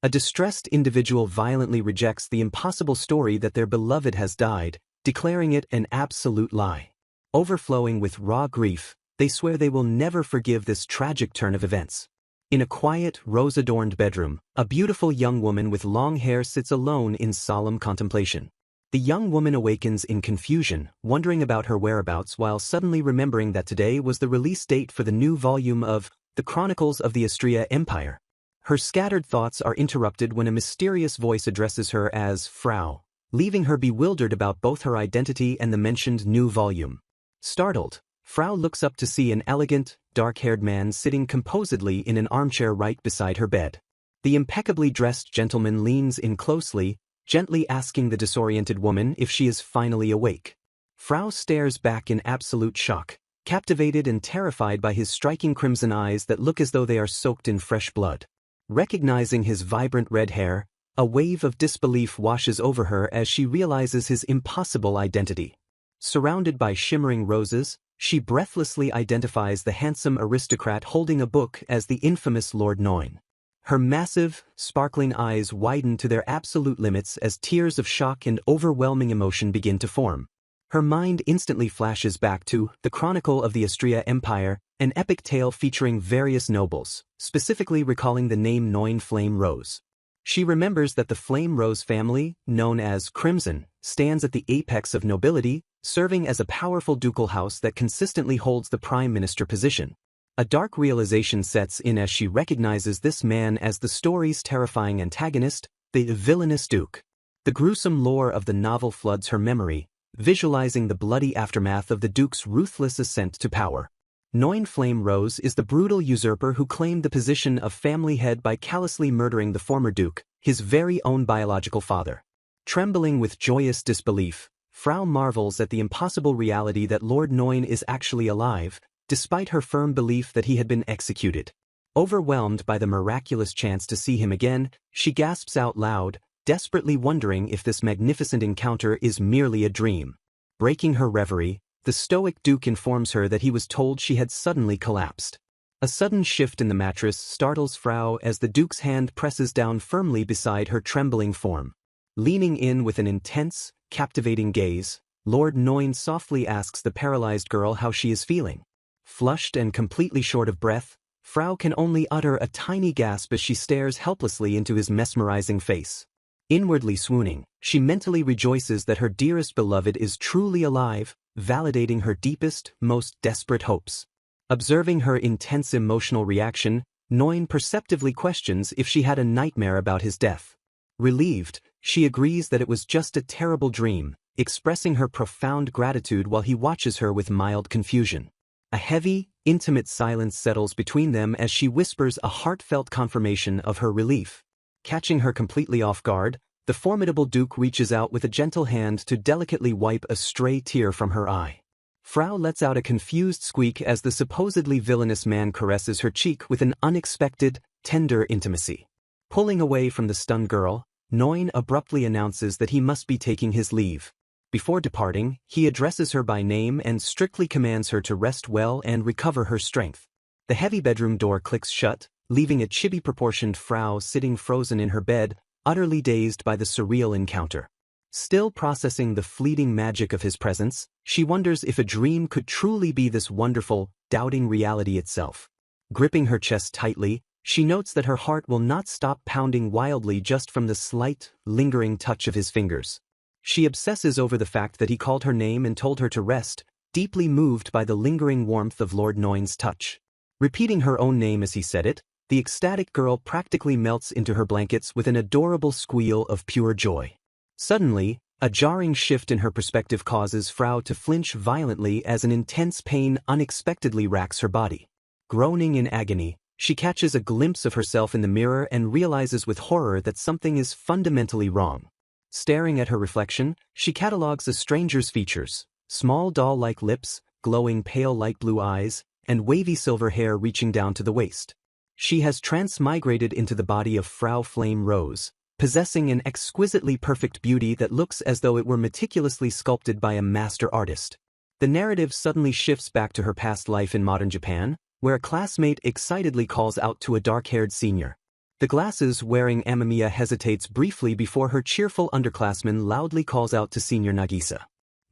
A distressed individual violently rejects the impossible story that their beloved has died, declaring it an absolute lie. Overflowing with raw grief, they swear they will never forgive this tragic turn of events. In a quiet, rose-adorned bedroom, a beautiful young woman with long hair sits alone in solemn contemplation. The young woman awakens in confusion, wondering about her whereabouts while suddenly remembering that today was the release date for the new volume of The Chronicles of the Astria Empire. Her scattered thoughts are interrupted when a mysterious voice addresses her as Frau, leaving her bewildered about both her identity and the mentioned new volume. Startled, Frau looks up to see an elegant, dark-haired man sitting composedly in an armchair right beside her bed. The impeccably dressed gentleman leans in closely, gently asking the disoriented woman if she is finally awake. Frau stares back in absolute shock, captivated and terrified by his striking crimson eyes that look as though they are soaked in fresh blood. Recognizing his vibrant red hair, a wave of disbelief washes over her as she realizes his impossible identity. Surrounded by shimmering roses, she breathlessly identifies the handsome aristocrat holding a book as the infamous Lord Noin. Her massive, sparkling eyes widen to their absolute limits as tears of shock and overwhelming emotion begin to form. Her mind instantly flashes back to The Chronicle of the Astria Empire, an epic tale featuring various nobles, specifically recalling the name Noin Flame Rose. She remembers that the Flame Rose family, known as Crimson, stands at the apex of nobility, serving as a powerful ducal house that consistently holds the prime minister position. A dark realization sets in as she recognizes this man as the story's terrifying antagonist, the Villainess Duke. The gruesome lore of the novel floods her memory, visualizing the bloody aftermath of the Duke's ruthless ascent to power. Noin Flame Rose is the brutal usurper who claimed the position of family head by callously murdering the former Duke, his very own biological father. Trembling with joyous disbelief, Frau marvels at the impossible reality that Lord Noin is actually alive, despite her firm belief that he had been executed. Overwhelmed by the miraculous chance to see him again, she gasps out loud, desperately wondering if this magnificent encounter is merely a dream. Breaking her reverie, the stoic Duke informs her that he was told she had suddenly collapsed. A sudden shift in the mattress startles Frau as the Duke's hand presses down firmly beside her trembling form. Leaning in with an intense, captivating gaze, Lord Noin softly asks the paralyzed girl how she is feeling. Flushed and completely short of breath, Frau can only utter a tiny gasp as she stares helplessly into his mesmerizing face. Inwardly swooning, she mentally rejoices that her dearest beloved is truly alive, validating her deepest, most desperate hopes. Observing her intense emotional reaction, Noin perceptively questions if she had a nightmare about his death. Relieved, she agrees that it was just a terrible dream, expressing her profound gratitude while he watches her with mild confusion. A heavy, intimate silence settles between them as she whispers a heartfelt confirmation of her relief. Catching her completely off guard, the formidable Duke reaches out with a gentle hand to delicately wipe a stray tear from her eye. Frau lets out a confused squeak as the supposedly villainous man caresses her cheek with an unexpected, tender intimacy. Pulling away from the stunned girl, Noin abruptly announces that he must be taking his leave. Before departing, he addresses her by name and strictly commands her to rest well and recover her strength. The heavy bedroom door clicks shut, leaving a chibi-proportioned Frau sitting frozen in her bed, utterly dazed by the surreal encounter. Still processing the fleeting magic of his presence, she wonders if a dream could truly be this wonderful, doubting reality itself. Gripping her chest tightly, she notes that her heart will not stop pounding wildly just from the slight, lingering touch of his fingers. She obsesses over the fact that he called her name and told her to rest, deeply moved by the lingering warmth of Lord Noin's touch. Repeating her own name as he said it, the ecstatic girl practically melts into her blankets with an adorable squeal of pure joy. Suddenly, a jarring shift in her perspective causes Frau to flinch violently as an intense pain unexpectedly racks her body. Groaning in agony, she catches a glimpse of herself in the mirror and realizes with horror that something is fundamentally wrong. Staring at her reflection, she catalogues a stranger's features: small doll-like lips, glowing pale light blue eyes, and wavy silver hair reaching down to the waist. She has transmigrated into the body of Frau Flame Rose, possessing an exquisitely perfect beauty that looks as though it were meticulously sculpted by a master artist. The narrative suddenly shifts back to her past life in modern Japan, where a classmate excitedly calls out to a dark-haired senior. The glasses-wearing Amamiya hesitates briefly before her cheerful underclassman loudly calls out to senior Nagisa.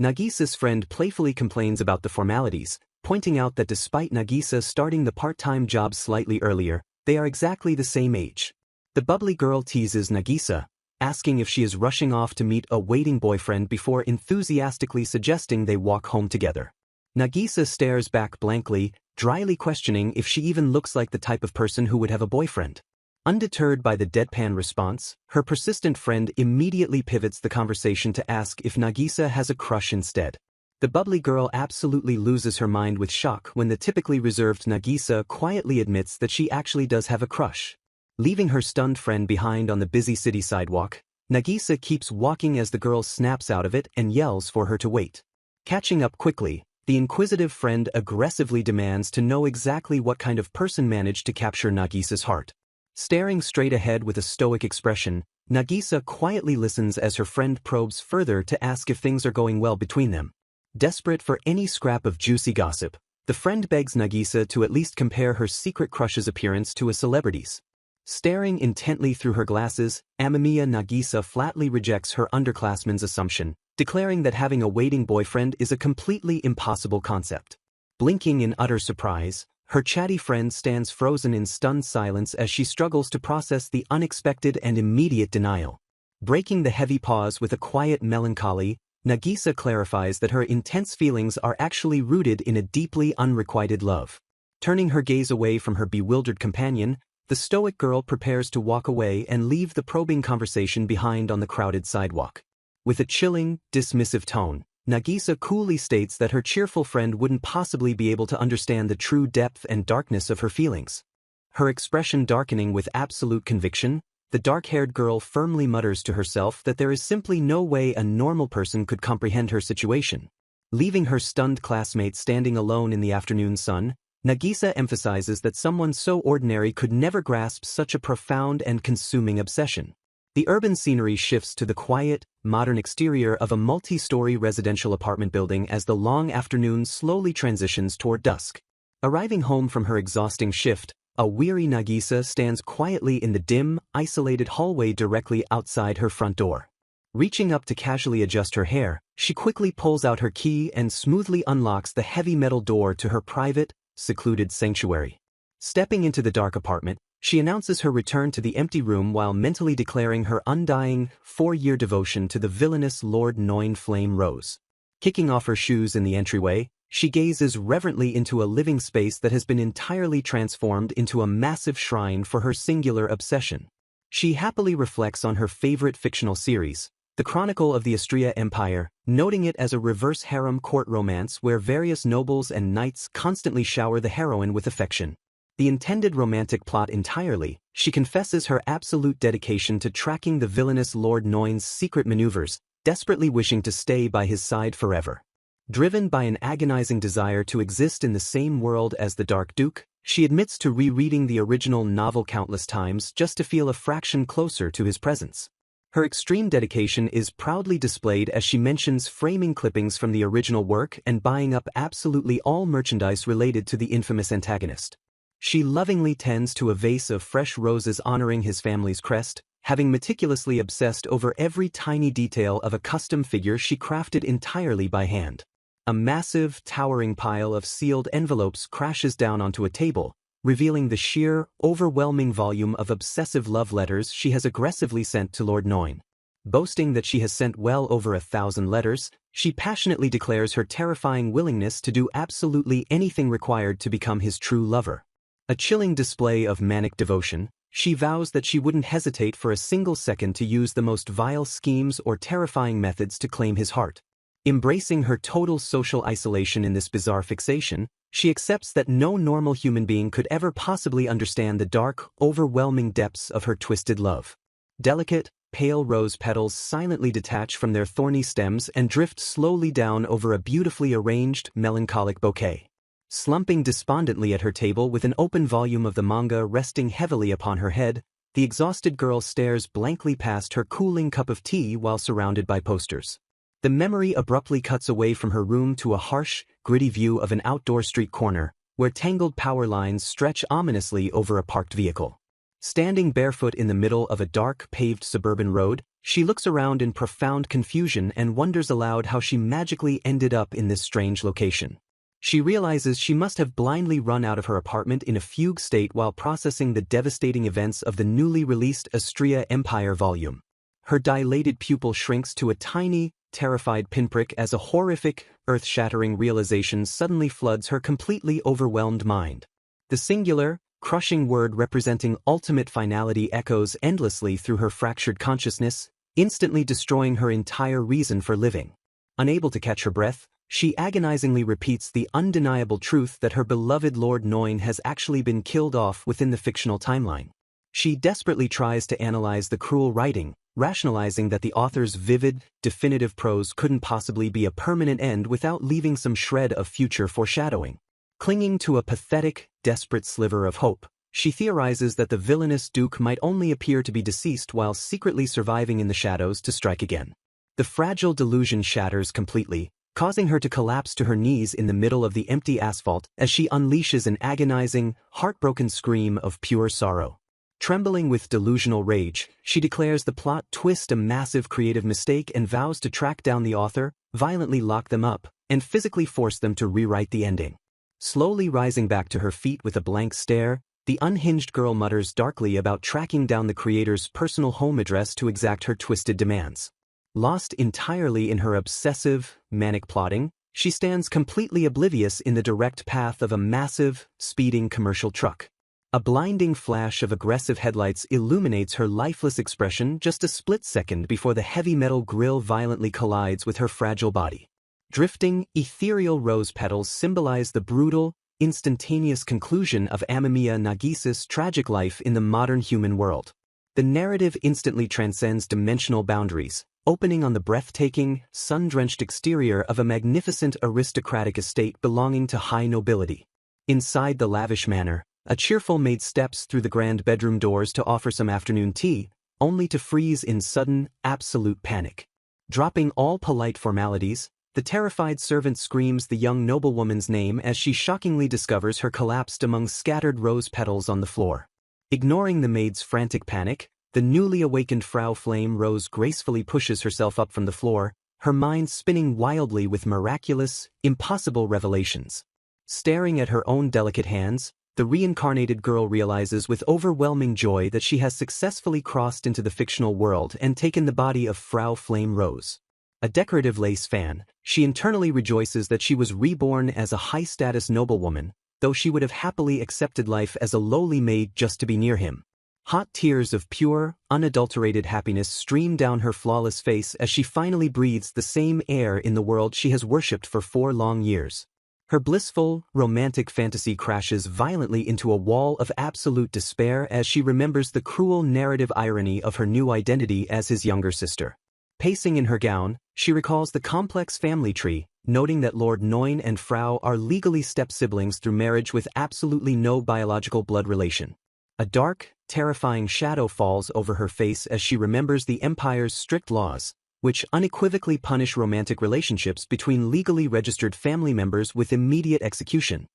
Nagisa's friend playfully complains about the formalities, pointing out that despite Nagisa starting the part-time job slightly earlier, they are exactly the same age. The bubbly girl teases Nagisa, asking if she is rushing off to meet a waiting boyfriend before enthusiastically suggesting they walk home together. Nagisa stares back blankly, dryly questioning if she even looks like the type of person who would have a boyfriend. Undeterred by the deadpan response, her persistent friend immediately pivots the conversation to ask if Nagisa has a crush instead. The bubbly girl absolutely loses her mind with shock when the typically reserved Nagisa quietly admits that she actually does have a crush. Leaving her stunned friend behind on the busy city sidewalk, Nagisa keeps walking as the girl snaps out of it and yells for her to wait. Catching up quickly, the inquisitive friend aggressively demands to know exactly what kind of person managed to capture Nagisa's heart. Staring straight ahead with a stoic expression, Nagisa quietly listens as her friend probes further to ask if things are going well between them. Desperate for any scrap of juicy gossip, the friend begs Nagisa to at least compare her secret crush's appearance to a celebrity's. Staring intently through her glasses, Amamiya Nagisa flatly rejects her underclassman's assumption, declaring that having a waiting boyfriend is a completely impossible concept. Blinking in utter surprise, her chatty friend stands frozen in stunned silence as she struggles to process the unexpected and immediate denial. Breaking the heavy pause with a quiet melancholy, Nagisa clarifies that her intense feelings are actually rooted in a deeply unrequited love. Turning her gaze away from her bewildered companion, the stoic girl prepares to walk away and leave the probing conversation behind on the crowded sidewalk. With a chilling, dismissive tone, Nagisa coolly states that her cheerful friend wouldn't possibly be able to understand the true depth and darkness of her feelings. Her expression darkening with absolute conviction, the dark-haired girl firmly mutters to herself that there is simply no way a normal person could comprehend her situation. Leaving her stunned classmate standing alone in the afternoon sun, Nagisa emphasizes that someone so ordinary could never grasp such a profound and consuming obsession. The urban scenery shifts to the quiet, modern exterior of a multi-story residential apartment building as the long afternoon slowly transitions toward dusk. Arriving home from her exhausting shift, a weary Nagisa stands quietly in the dim, isolated hallway directly outside her front door. Reaching up to casually adjust her hair, she quickly pulls out her key and smoothly unlocks the heavy metal door to her private, secluded sanctuary. Stepping into the dark apartment, she announces her return to the empty room while mentally declaring her undying, 4-year devotion to the villainous Lord Noin Flame Rose. Kicking off her shoes in the entryway, she gazes reverently into a living space that has been entirely transformed into a massive shrine for her singular obsession. She happily reflects on her favorite fictional series, The Chronicle of the Astria Empire, noting it as a reverse harem court romance where various nobles and knights constantly shower the heroine with affection. The intended romantic plot entirely, she confesses her absolute dedication to tracking the villainous Lord Noin's secret maneuvers, desperately wishing to stay by his side forever. Driven by an agonizing desire to exist in the same world as the Dark Duke, she admits to rereading the original novel countless times just to feel a fraction closer to his presence. Her extreme dedication is proudly displayed as she mentions framing clippings from the original work and buying up absolutely all merchandise related to the infamous antagonist. She lovingly tends to a vase of fresh roses honoring his family's crest, having meticulously obsessed over every tiny detail of a custom figure she crafted entirely by hand. A massive, towering pile of sealed envelopes crashes down onto a table, revealing the sheer, overwhelming volume of obsessive love letters she has aggressively sent to Lord Noin. Boasting that she has sent well over 1,000 letters, she passionately declares her terrifying willingness to do absolutely anything required to become his true lover. A chilling display of manic devotion, she vows that she wouldn't hesitate for a single second to use the most vile schemes or terrifying methods to claim his heart. Embracing her total social isolation in this bizarre fixation, she accepts that no normal human being could ever possibly understand the dark, overwhelming depths of her twisted love. Delicate, pale rose petals silently detach from their thorny stems and drift slowly down over a beautifully arranged, melancholic bouquet. Slumping despondently at her table with an open volume of the manga resting heavily upon her head, the exhausted girl stares blankly past her cooling cup of tea while surrounded by posters. The memory abruptly cuts away from her room to a harsh, gritty view of an outdoor street corner, where tangled power lines stretch ominously over a parked vehicle. Standing barefoot in the middle of a dark, paved suburban road, she looks around in profound confusion and wonders aloud how she magically ended up in this strange location. She realizes she must have blindly run out of her apartment in a fugue state while processing the devastating events of the newly released Astria Empire volume. Her dilated pupil shrinks to a tiny, terrified pinprick as a horrific, earth-shattering realization suddenly floods her completely overwhelmed mind. The singular, crushing word representing ultimate finality echoes endlessly through her fractured consciousness, instantly destroying her entire reason for living. Unable to catch her breath, she agonizingly repeats the undeniable truth that her beloved Lord Noin has actually been killed off within the fictional timeline. She desperately tries to analyze the cruel writing, rationalizing that the author's vivid, definitive prose couldn't possibly be a permanent end without leaving some shred of future foreshadowing. Clinging to a pathetic, desperate sliver of hope, she theorizes that the villainous Duke might only appear to be deceased while secretly surviving in the shadows to strike again. The fragile delusion shatters completely, causing her to collapse to her knees in the middle of the empty asphalt as she unleashes an agonizing, heartbroken scream of pure sorrow. Trembling with delusional rage, she declares the plot twist a massive creative mistake and vows to track down the author, violently lock them up, and physically force them to rewrite the ending. Slowly rising back to her feet with a blank stare, the unhinged girl mutters darkly about tracking down the creator's personal home address to exact her twisted demands. Lost entirely in her obsessive, manic plotting, she stands completely oblivious in the direct path of a massive, speeding commercial truck. A blinding flash of aggressive headlights illuminates her lifeless expression just a split second before the heavy metal grille violently collides with her fragile body. Drifting, ethereal rose petals symbolize the brutal, instantaneous conclusion of Amamiya Nagisa's tragic life in the modern human world. The narrative instantly transcends dimensional boundaries, opening on the breathtaking, sun-drenched exterior of a magnificent aristocratic estate belonging to high nobility. Inside the lavish manor, a cheerful maid steps through the grand bedroom doors to offer some afternoon tea, only to freeze in sudden, absolute panic. Dropping all polite formalities, the terrified servant screams the young noblewoman's name as she shockingly discovers her collapsed among scattered rose petals on the floor. Ignoring the maid's frantic panic, the newly awakened Frau Flame Rose gracefully pushes herself up from the floor, her mind spinning wildly with miraculous, impossible revelations. Staring at her own delicate hands, the reincarnated girl realizes with overwhelming joy that she has successfully crossed into the fictional world and taken the body of Frau Flame Rose. A decorative lace fan, she internally rejoices that she was reborn as a high-status noblewoman, though she would have happily accepted life as a lowly maid just to be near him. Hot tears of pure, unadulterated happiness stream down her flawless face as she finally breathes the same air in the world she has worshipped for 4 long years. Her blissful, romantic fantasy crashes violently into a wall of absolute despair as she remembers the cruel narrative irony of her new identity as his younger sister. Pacing in her gown, she recalls the complex family tree, noting that Lord Noin and Frau are legally step-siblings through marriage with absolutely no biological blood relation. A dark, terrifying shadow falls over her face as she remembers the Empire's strict laws, which unequivocally punish romantic relationships between legally registered family members with immediate execution.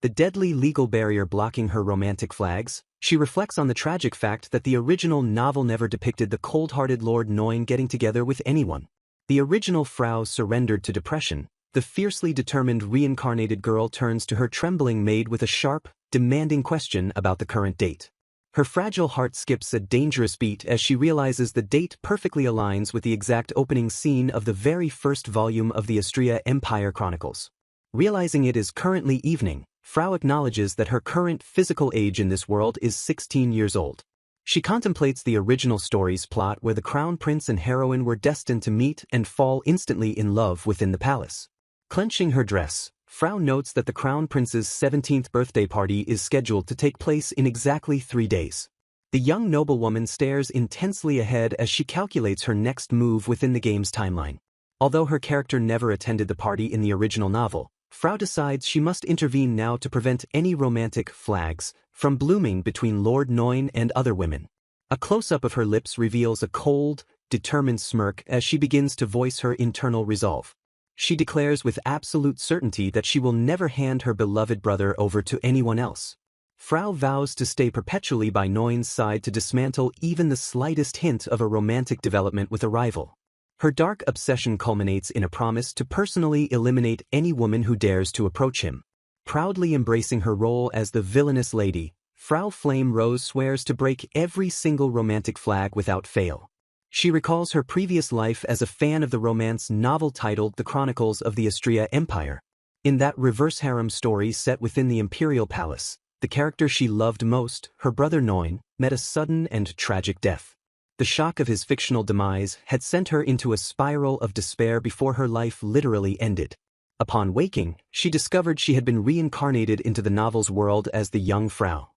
The deadly legal barrier blocking her romantic flags, she reflects on the tragic fact that the original novel never depicted the cold-hearted Lord Noin getting together with anyone. The original Frau surrendered to depression. The fiercely determined reincarnated girl turns to her trembling maid with a sharp, demanding question about the current date. Her fragile heart skips a dangerous beat as she realizes the date perfectly aligns with the exact opening scene of the very first volume of the Astria Empire Chronicles. Realizing it is currently evening, Frau acknowledges that her current physical age in this world is 16 years old. She contemplates the original story's plot where the crown prince and heroine were destined to meet and fall instantly in love within the palace. Clenching her dress, Frau notes that the crown prince's 17th birthday party is scheduled to take place in exactly 3 days. The young noblewoman stares intensely ahead as she calculates her next move within the game's timeline. Although her character never attended the party in the original novel, Frau decides she must intervene now to prevent any romantic flags from blooming between Lord Noin and other women. A close-up of her lips reveals a cold, determined smirk as she begins to voice her internal resolve. She declares with absolute certainty that she will never hand her beloved brother over to anyone else. Frau vows to stay perpetually by Neun's side to dismantle even the slightest hint of a romantic development with a rival. Her dark obsession culminates in a promise to personally eliminate any woman who dares to approach him. Proudly embracing her role as the villainous lady, Frau Flame Rose swears to break every single romantic flag without fail. She recalls her previous life as a fan of the romance novel titled The Chronicles of the Istria Empire. In that reverse harem story set within the imperial palace, the character she loved most, her brother Neun, met a sudden and tragic death. The shock of his fictional demise had sent her into a spiral of despair before her life literally ended. Upon waking, she discovered she had been reincarnated into the novel's world as the young Frau.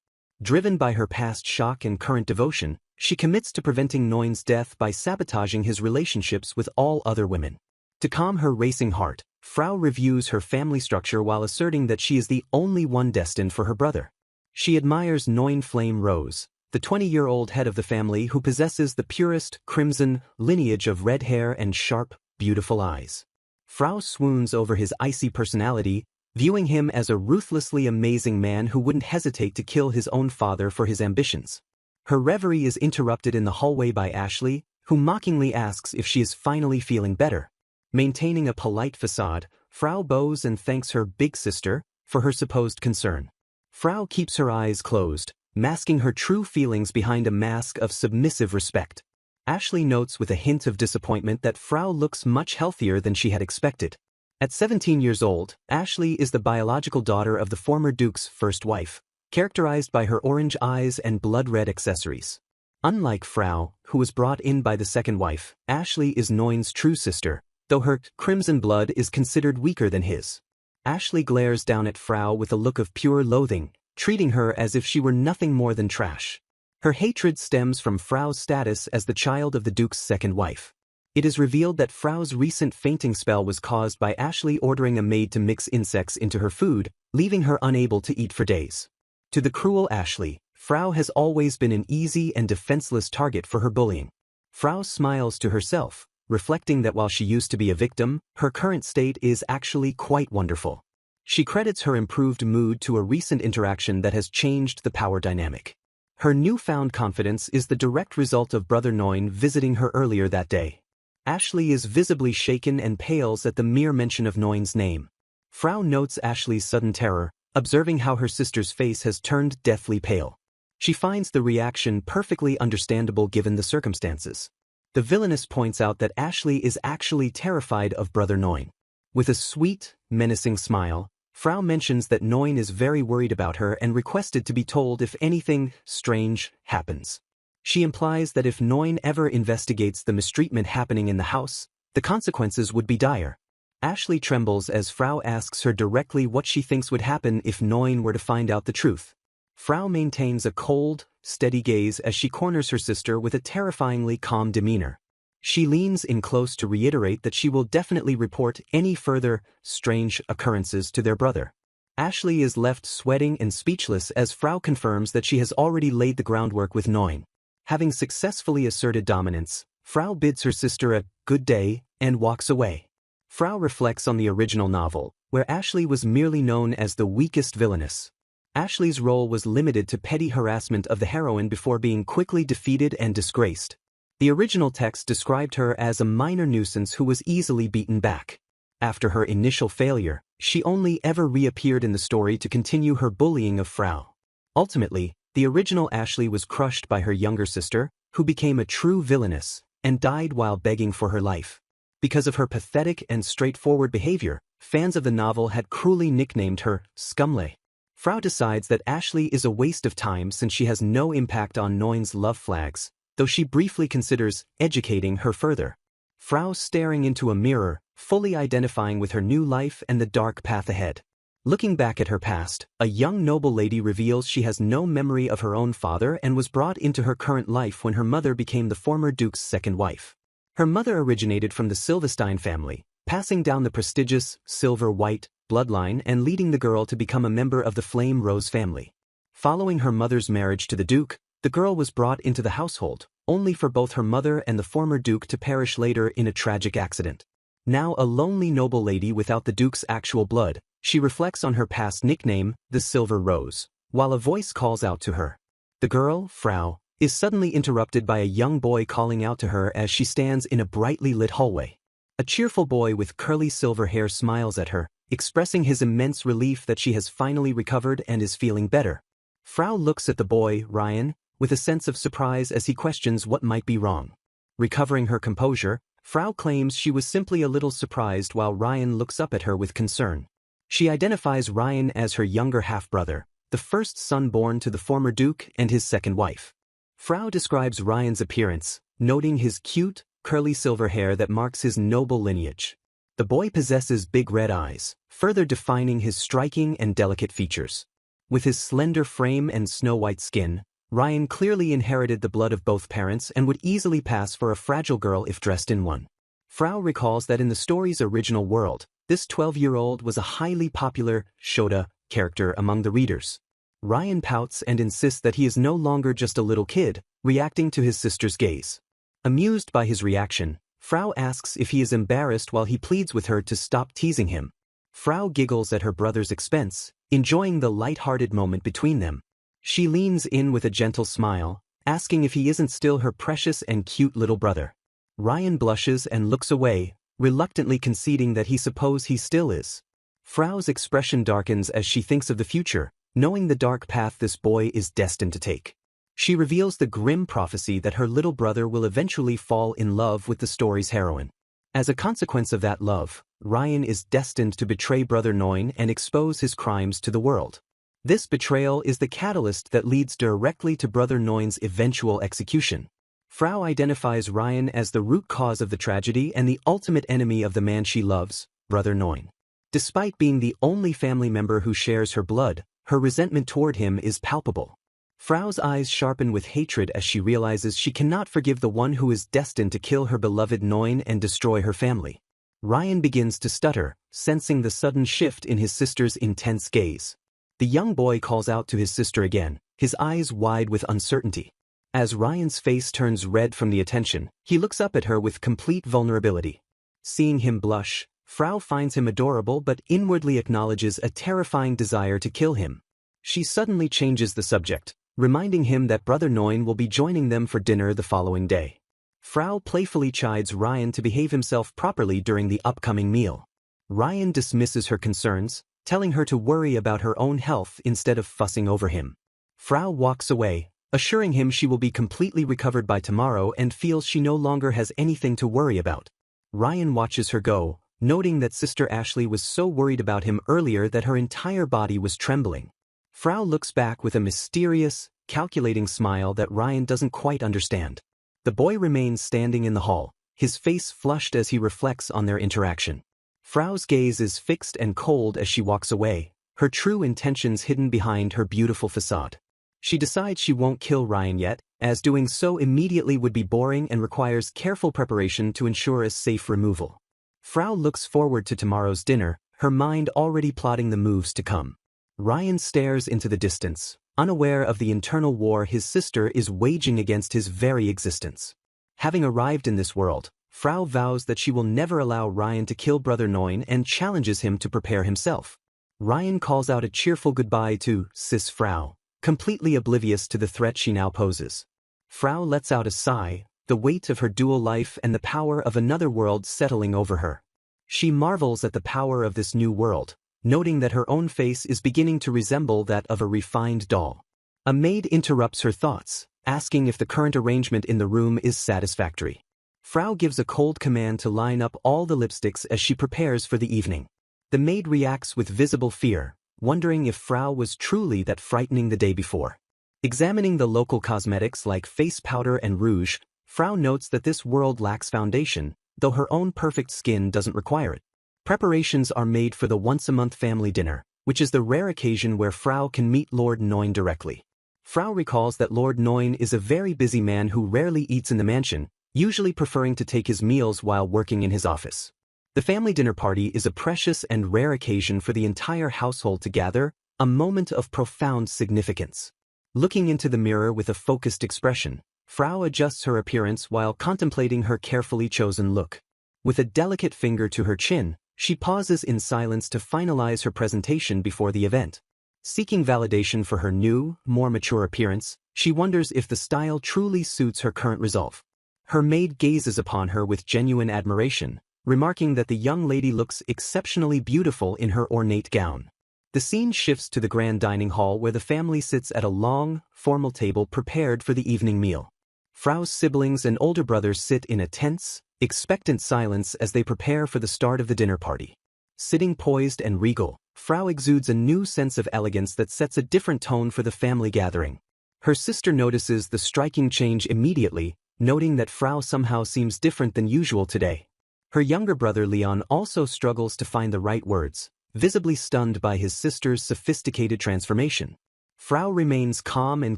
Driven by her past shock and current devotion, she commits to preventing Neun's death by sabotaging his relationships with all other women. To calm her racing heart, Frau reviews her family structure while asserting that she is the only one destined for her brother. She admires Neun Flame Rose, the 20-year-old head of the family who possesses the purest, crimson, lineage of red hair and sharp, beautiful eyes. Frau swoons over his icy personality, viewing him as a ruthlessly amazing man who wouldn't hesitate to kill his own father for his ambitions. Her reverie is interrupted in the hallway by Ashley, who mockingly asks if she is finally feeling better. Maintaining a polite facade, Frau bows and thanks her big sister for her supposed concern. Frau keeps her eyes closed, masking her true feelings behind a mask of submissive respect. Ashley notes with a hint of disappointment that Frau looks much healthier than she had expected. At 17 years old, Ashley is the biological daughter of the former Duke's first wife, characterized by her orange eyes and blood-red accessories. Unlike Frau, who was brought in by the second wife, Ashley is Neun's true sister, though her crimson blood is considered weaker than his. Ashley glares down at Frau with a look of pure loathing, treating her as if she were nothing more than trash. Her hatred stems from Frau's status as the child of the Duke's second wife. It is revealed that Frau's recent fainting spell was caused by Ashley ordering a maid to mix insects into her food, leaving her unable to eat for days. To the cruel Ashley, Frau has always been an easy and defenseless target for her bullying. Frau smiles to herself, reflecting that while she used to be a victim, her current state is actually quite wonderful. She credits her improved mood to a recent interaction that has changed the power dynamic. Her newfound confidence is the direct result of Brother Neun visiting her earlier that day. Ashley is visibly shaken and pales at the mere mention of Neun's name. Frau notes Ashley's sudden terror, observing how her sister's face has turned deathly pale. She finds the reaction perfectly understandable given the circumstances. The villainess points out that Ashley is actually terrified of Brother Neun. With a sweet, menacing smile, Frau mentions that Neun is very worried about her and requested to be told if anything strange happens. She implies that if Neun ever investigates the mistreatment happening in the house, the consequences would be dire. Ashley trembles as Frau asks her directly what she thinks would happen if Neun were to find out the truth. Frau maintains a cold, steady gaze as she corners her sister with a terrifyingly calm demeanor. She leans in close to reiterate that she will definitely report any further strange occurrences to their brother. Ashley is left sweating and speechless as Frau confirms that she has already laid the groundwork with Neun. Having successfully asserted dominance, Frau bids her sister a good day and walks away. Frau reflects on the original novel, where Ashley was merely known as the weakest villainess. Ashley's role was limited to petty harassment of the heroine before being quickly defeated and disgraced. The original text described her as a minor nuisance who was easily beaten back. After her initial failure, she only ever reappeared in the story to continue her bullying of Frau. Ultimately, the original Ashley was crushed by her younger sister, who became a true villainess, and died while begging for her life. Because of her pathetic and straightforward behavior, fans of the novel had cruelly nicknamed her Scumley. Frau decides that Ashley is a waste of time since she has no impact on Neun's love flags, though she briefly considers educating her further. Frau staring into a mirror, fully identifying with her new life and the dark path ahead. Looking back at her past, a young noble lady reveals she has no memory of her own father and was brought into her current life when her mother became the former Duke's second wife. Her mother originated from the Silverstein family, passing down the prestigious silver-white bloodline and leading the girl to become a member of the Flame Rose family. Following her mother's marriage to the Duke, the girl was brought into the household, only for both her mother and the former Duke to perish later in a tragic accident. Now a lonely noble lady without the Duke's actual blood, she reflects on her past nickname, the Silver Rose. while a voice calls out to her. The girl, Frau, is suddenly interrupted by a young boy calling out to her as she stands in a brightly lit hallway. A cheerful boy with curly silver hair smiles at her, expressing his immense relief that she has finally recovered and is feeling better. Frau looks at the boy, Ryan, with a sense of surprise as he questions what might be wrong. Recovering her composure, Frau claims she was simply a little surprised while Ryan looks up at her with concern. She identifies Ryan as her younger half-brother, the first son born to the former duke and his second wife. Frau describes Ryan's appearance, noting his cute, curly silver hair that marks his noble lineage. The boy possesses big red eyes, further defining his striking and delicate features. With his slender frame and snow-white skin, Ryan clearly inherited the blood of both parents and would easily pass for a fragile girl if dressed in one. Frau recalls that in the story's original world, this 12-year-old was a highly popular Shota character among the readers. Ryan pouts and insists that he is no longer just a little kid, reacting to his sister's gaze. Amused by his reaction, Frau asks if he is embarrassed while he pleads with her to stop teasing him. Frau giggles at her brother's expense, enjoying the light-hearted moment between them. She leans in with a gentle smile, asking if he isn't still her precious and cute little brother. Ryan blushes and looks away, reluctantly conceding that he supposes he still is. Frau's expression darkens as she thinks of the future, knowing the dark path this boy is destined to take. She reveals the grim prophecy that her little brother will eventually fall in love with the story's heroine. As a consequence of that love, Ryan is destined to betray Brother Noin and expose his crimes to the world. This betrayal is the catalyst that leads directly to Brother Noin's eventual execution. Frau identifies Ryan as the root cause of the tragedy and the ultimate enemy of the man she loves, Brother Noin. Despite being the only family member who shares her blood, her resentment toward him is palpable. Frau's eyes sharpen with hatred as she realizes she cannot forgive the one who is destined to kill her beloved Noin and destroy her family. Ryan begins to stutter, sensing the sudden shift in his sister's intense gaze. The young boy calls out to his sister again, his eyes wide with uncertainty. As Ryan's face turns red from the attention, he looks up at her with complete vulnerability. Seeing him blush, Frau finds him adorable but inwardly acknowledges a terrifying desire to kill him. She suddenly changes the subject, reminding him that Brother Noin will be joining them for dinner the following day. Frau playfully chides Ryan to behave himself properly during the upcoming meal. Ryan dismisses her concerns, telling her to worry about her own health instead of fussing over him. Frau walks away, assuring him she will be completely recovered by tomorrow and feels she no longer has anything to worry about. Ryan watches her go, noting that Sister Ashley was so worried about him earlier that her entire body was trembling. Frau looks back with a mysterious, calculating smile that Ryan doesn't quite understand. The boy remains standing in the hall, his face flushed as he reflects on their interaction. Frau's gaze is fixed and cold as she walks away, her true intentions hidden behind her beautiful facade. She decides she won't kill Ryan yet, as doing so immediately would be boring and requires careful preparation to ensure a safe removal. Frau looks forward to tomorrow's dinner, her mind already plotting the moves to come. Ryan stares into the distance, unaware of the internal war his sister is waging against his very existence. Having arrived in this world, Frau vows that she will never allow Ryan to kill Brother Noin and challenges him to prepare himself. Ryan calls out a cheerful goodbye to Sis Frau, completely oblivious to the threat she now poses. Frau lets out a sigh, the weight of her dual life and the power of another world settling over her. She marvels at the power of this new world, noting that her own face is beginning to resemble that of a refined doll. A maid interrupts her thoughts, asking if the current arrangement in the room is satisfactory. Frau gives a cold command to line up all the lipsticks as she prepares for the evening. The maid reacts with visible fear, wondering if Frau was truly that frightening the day before. Examining the local cosmetics like face powder and rouge, Frau notes that this world lacks foundation, though her own perfect skin doesn't require it. Preparations are made for the once-a-month family dinner, which is the rare occasion where Frau can meet Lord Noin directly. Frau recalls that Lord Noin is a very busy man who rarely eats in the mansion, usually preferring to take his meals while working in his office. The family dinner party is a precious and rare occasion for the entire household to gather, a moment of profound significance. Looking into the mirror with a focused expression, Frau adjusts her appearance while contemplating her carefully chosen look. With a delicate finger to her chin, she pauses in silence to finalize her presentation before the event. Seeking validation for her new, more mature appearance, she wonders if the style truly suits her current resolve. Her maid gazes upon her with genuine admiration, remarking that the young lady looks exceptionally beautiful in her ornate gown. The scene shifts to the grand dining hall where the family sits at a long, formal table prepared for the evening meal. Frau's siblings and older brothers sit in a tense, expectant silence as they prepare for the start of the dinner party. Sitting poised and regal, Frau exudes a new sense of elegance that sets a different tone for the family gathering. Her sister notices the striking change immediately, noting that Frau somehow seems different than usual today. Her younger brother Leon also struggles to find the right words, visibly stunned by his sister's sophisticated transformation. Frau remains calm and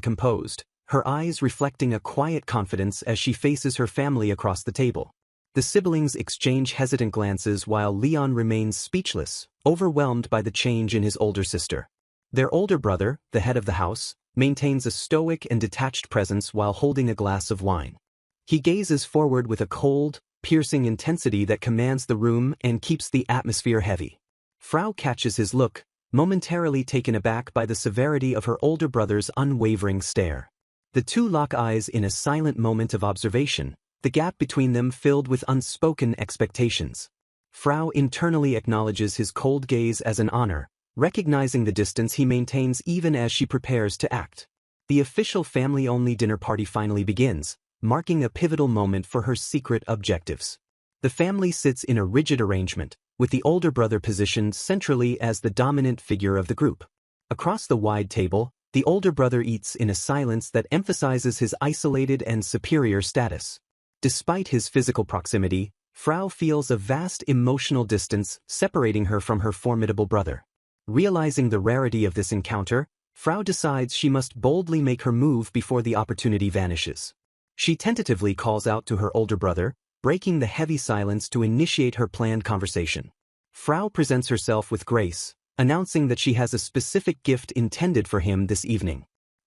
composed, her eyes reflecting a quiet confidence as she faces her family across the table. The siblings exchange hesitant glances while Leon remains speechless, overwhelmed by the change in his older sister. Their older brother, the head of the house, maintains a stoic and detached presence while holding a glass of wine. He gazes forward with a cold, piercing intensity that commands the room and keeps the atmosphere heavy. Frau catches his look, momentarily taken aback by the severity of her older brother's unwavering stare. The two lock eyes in a silent moment of observation, the gap between them filled with unspoken expectations. Frau internally acknowledges his cold gaze as an honor, recognizing the distance he maintains even as she prepares to act. The official family-only dinner party finally begins, marking a pivotal moment for her secret objectives. The family sits in a rigid arrangement, with the older brother positioned centrally as the dominant figure of the group. Across the wide table, the older brother eats in a silence that emphasizes his isolated and superior status. Despite his physical proximity, Frau feels a vast emotional distance separating her from her formidable brother. Realizing the rarity of this encounter, Frau decides she must boldly make her move before the opportunity vanishes. She tentatively calls out to her older brother, breaking the heavy silence to initiate her planned conversation. Frau presents herself with grace, announcing that she has a specific gift intended for him this evening.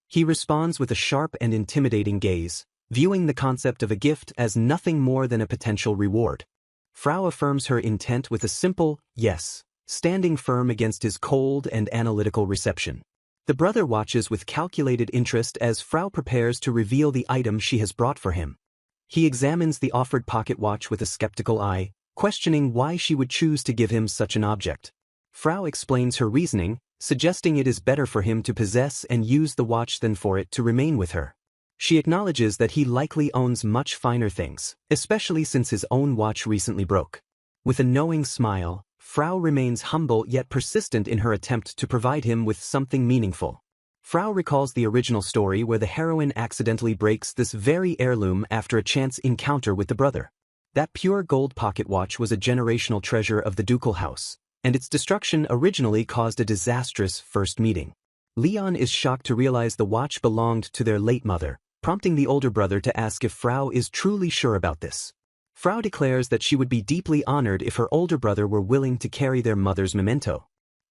He responds with a sharp and intimidating gaze, viewing the concept of a gift as nothing more than a potential reward. Frau affirms her intent with a simple yes, standing firm against his cold and analytical reception. The brother watches with calculated interest as Frau prepares to reveal the item she has brought for him. He examines the offered pocket watch with a skeptical eye, questioning why she would choose to give him such an object. Frau explains her reasoning, suggesting it is better for him to possess and use the watch than for it to remain with her. She acknowledges that he likely owns much finer things, especially since his own watch recently broke. With a knowing smile, Frau remains humble yet persistent in her attempt to provide him with something meaningful. Frau recalls the original story where the heroine accidentally breaks this very heirloom after a chance encounter with the brother. That pure gold pocket watch was a generational treasure of the ducal house, and its destruction originally caused a disastrous first meeting. Leon is shocked to realize the watch belonged to their late mother, prompting the older brother to ask if Frau is truly sure about this. Frau declares that she would be deeply honored if her older brother were willing to carry their mother's memento.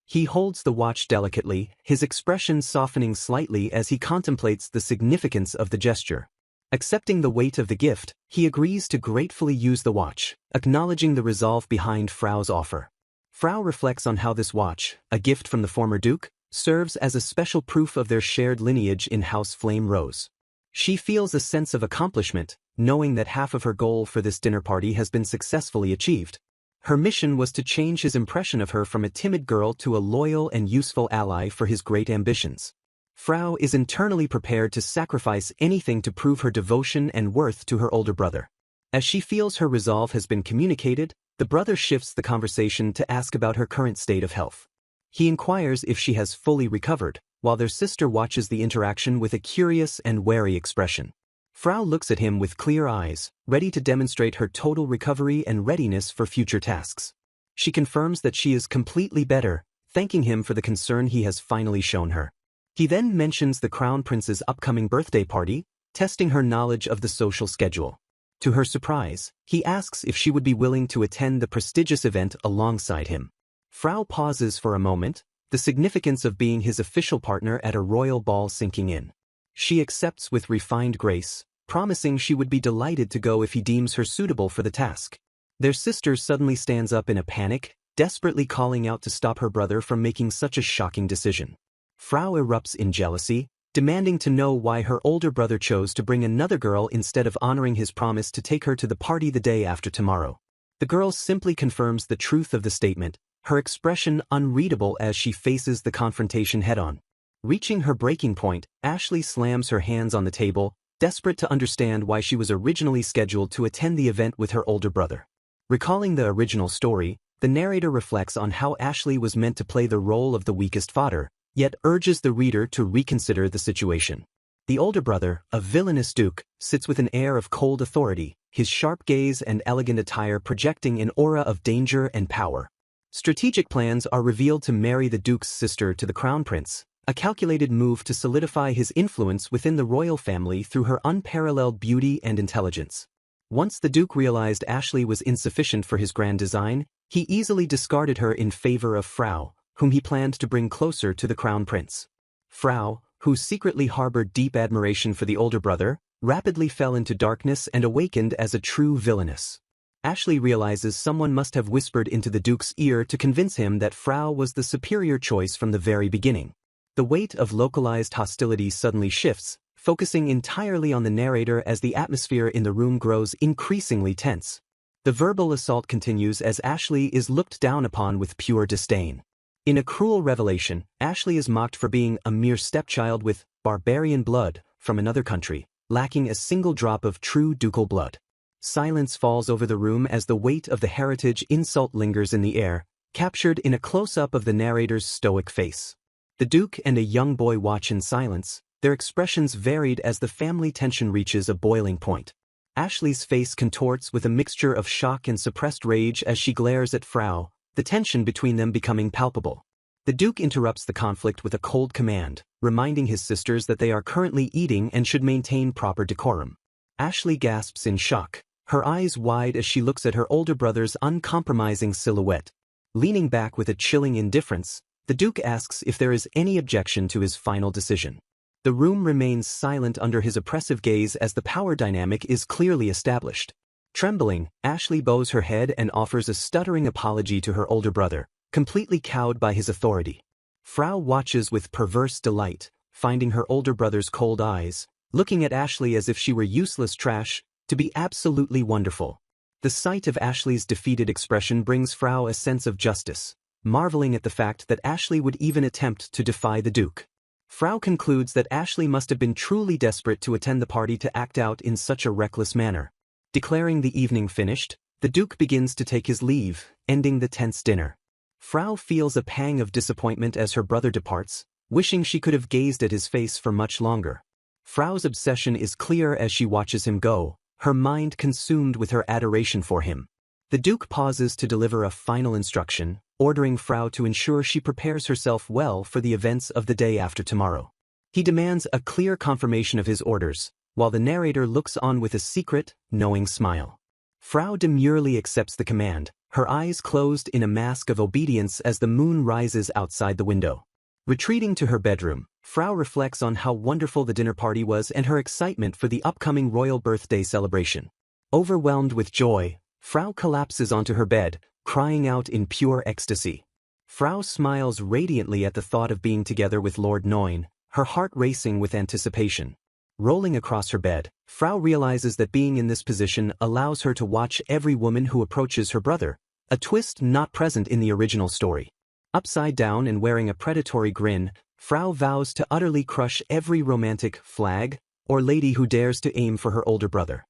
He holds the watch delicately, his expression softening slightly as he contemplates the significance of the gesture. Accepting the weight of the gift, he agrees to gratefully use the watch, acknowledging the resolve behind Frau's offer. Frau reflects on how this watch, a gift from the former duke, serves as a special proof of their shared lineage in House Flame Rose. She feels a sense of accomplishment, knowing that half of her goal for this dinner party has been successfully achieved. Her mission was to change his impression of her from a timid girl to a loyal and useful ally for his great ambitions. Frau is internally prepared to sacrifice anything to prove her devotion and worth to her older brother. As she feels her resolve has been communicated, the brother shifts the conversation to ask about her current state of health. He inquires if she has fully recovered, while their sister watches the interaction with a curious and wary expression. Frau looks at him with clear eyes, ready to demonstrate her total recovery and readiness for future tasks. She confirms that she is completely better, thanking him for the concern he has finally shown her. He then mentions the Crown Prince's upcoming birthday party, testing her knowledge of the social schedule. To her surprise, he asks if she would be willing to attend the prestigious event alongside him. Frau pauses for a moment, the significance of being his official partner at a royal ball sinking in. She accepts with refined grace, promising she would be delighted to go if he deems her suitable for the task. Their sister suddenly stands up in a panic, desperately calling out to stop her brother from making such a shocking decision. Frau erupts in jealousy, demanding to know why her older brother chose to bring another girl instead of honoring his promise to take her to the party the day after tomorrow. The girl simply confirms the truth of the statement, her expression unreadable as she faces the confrontation head-on. Reaching her breaking point, Ashley slams her hands on the table, desperate to understand why she was originally scheduled to attend the event with her older brother. Recalling the original story, the narrator reflects on how Ashley was meant to play the role of the weakest fodder, yet urges the reader to reconsider the situation. The older brother, a villainous duke, sits with an air of cold authority, his sharp gaze and elegant attire projecting an aura of danger and power. Strategic plans are revealed to marry the duke's sister to the crown prince, a calculated move to solidify his influence within the royal family through her unparalleled beauty and intelligence. Once the duke realized Ashley was insufficient for his grand design, he easily discarded her in favor of Frau, whom he planned to bring closer to the crown prince. Frau, who secretly harbored deep admiration for the older brother, rapidly fell into darkness and awakened as a true villainess. Ashley realizes someone must have whispered into the duke's ear to convince him that Frau was the superior choice from the very beginning. The weight of localized hostility suddenly shifts, focusing entirely on the narrator as the atmosphere in the room grows increasingly tense. The verbal assault continues as Ashley is looked down upon with pure disdain. In a cruel revelation, Ashley is mocked for being a mere stepchild with barbarian blood from another country, lacking a single drop of true ducal blood. Silence falls over the room as the weight of the heritage insult lingers in the air, captured in a close-up of the narrator's stoic face. The Duke and a young boy watch in silence, their expressions varied as the family tension reaches a boiling point. Ashley's face contorts with a mixture of shock and suppressed rage as she glares at Frau, the tension between them becoming palpable. The Duke interrupts the conflict with a cold command, reminding his sisters that they are currently eating and should maintain proper decorum. Ashley gasps in shock, her eyes wide as she looks at her older brother's uncompromising silhouette. Leaning back with a chilling indifference, the Duke asks if there is any objection to his final decision. The room remains silent under his oppressive gaze as the power dynamic is clearly established. Trembling, Ashley bows her head and offers a stuttering apology to her older brother, completely cowed by his authority. Frau watches with perverse delight, finding her older brother's cold eyes, looking at Ashley as if she were useless trash, to be absolutely wonderful. The sight of Ashley's defeated expression brings Frau a sense of justice, marveling at the fact that Ashley would even attempt to defy the Duke. Frau concludes that Ashley must have been truly desperate to attend the party to act out in such a reckless manner. Declaring the evening finished, the Duke begins to take his leave, ending the tense dinner. Frau feels a pang of disappointment as her brother departs, wishing she could have gazed at his face for much longer. Frau's obsession is clear as she watches him go, her mind consumed with her adoration for him. The Duke pauses to deliver a final instruction, ordering Frau to ensure she prepares herself well for the events of the day after tomorrow. He demands a clear confirmation of his orders, while the narrator looks on with a secret, knowing smile. Frau demurely accepts the command, her eyes closed in a mask of obedience as the moon rises outside the window. Retreating to her bedroom, Frau reflects on how wonderful the dinner party was and her excitement for the upcoming royal birthday celebration. Overwhelmed with joy, Frau collapses onto her bed, crying out in pure ecstasy. Frau smiles radiantly at the thought of being together with Lord Noin, her heart racing with anticipation. Rolling across her bed, Frau realizes that being in this position allows her to watch every woman who approaches her brother, a twist not present in the original story. Upside down and wearing a predatory grin, Frau vows to utterly crush every romantic flag or lady who dares to aim for her older brother.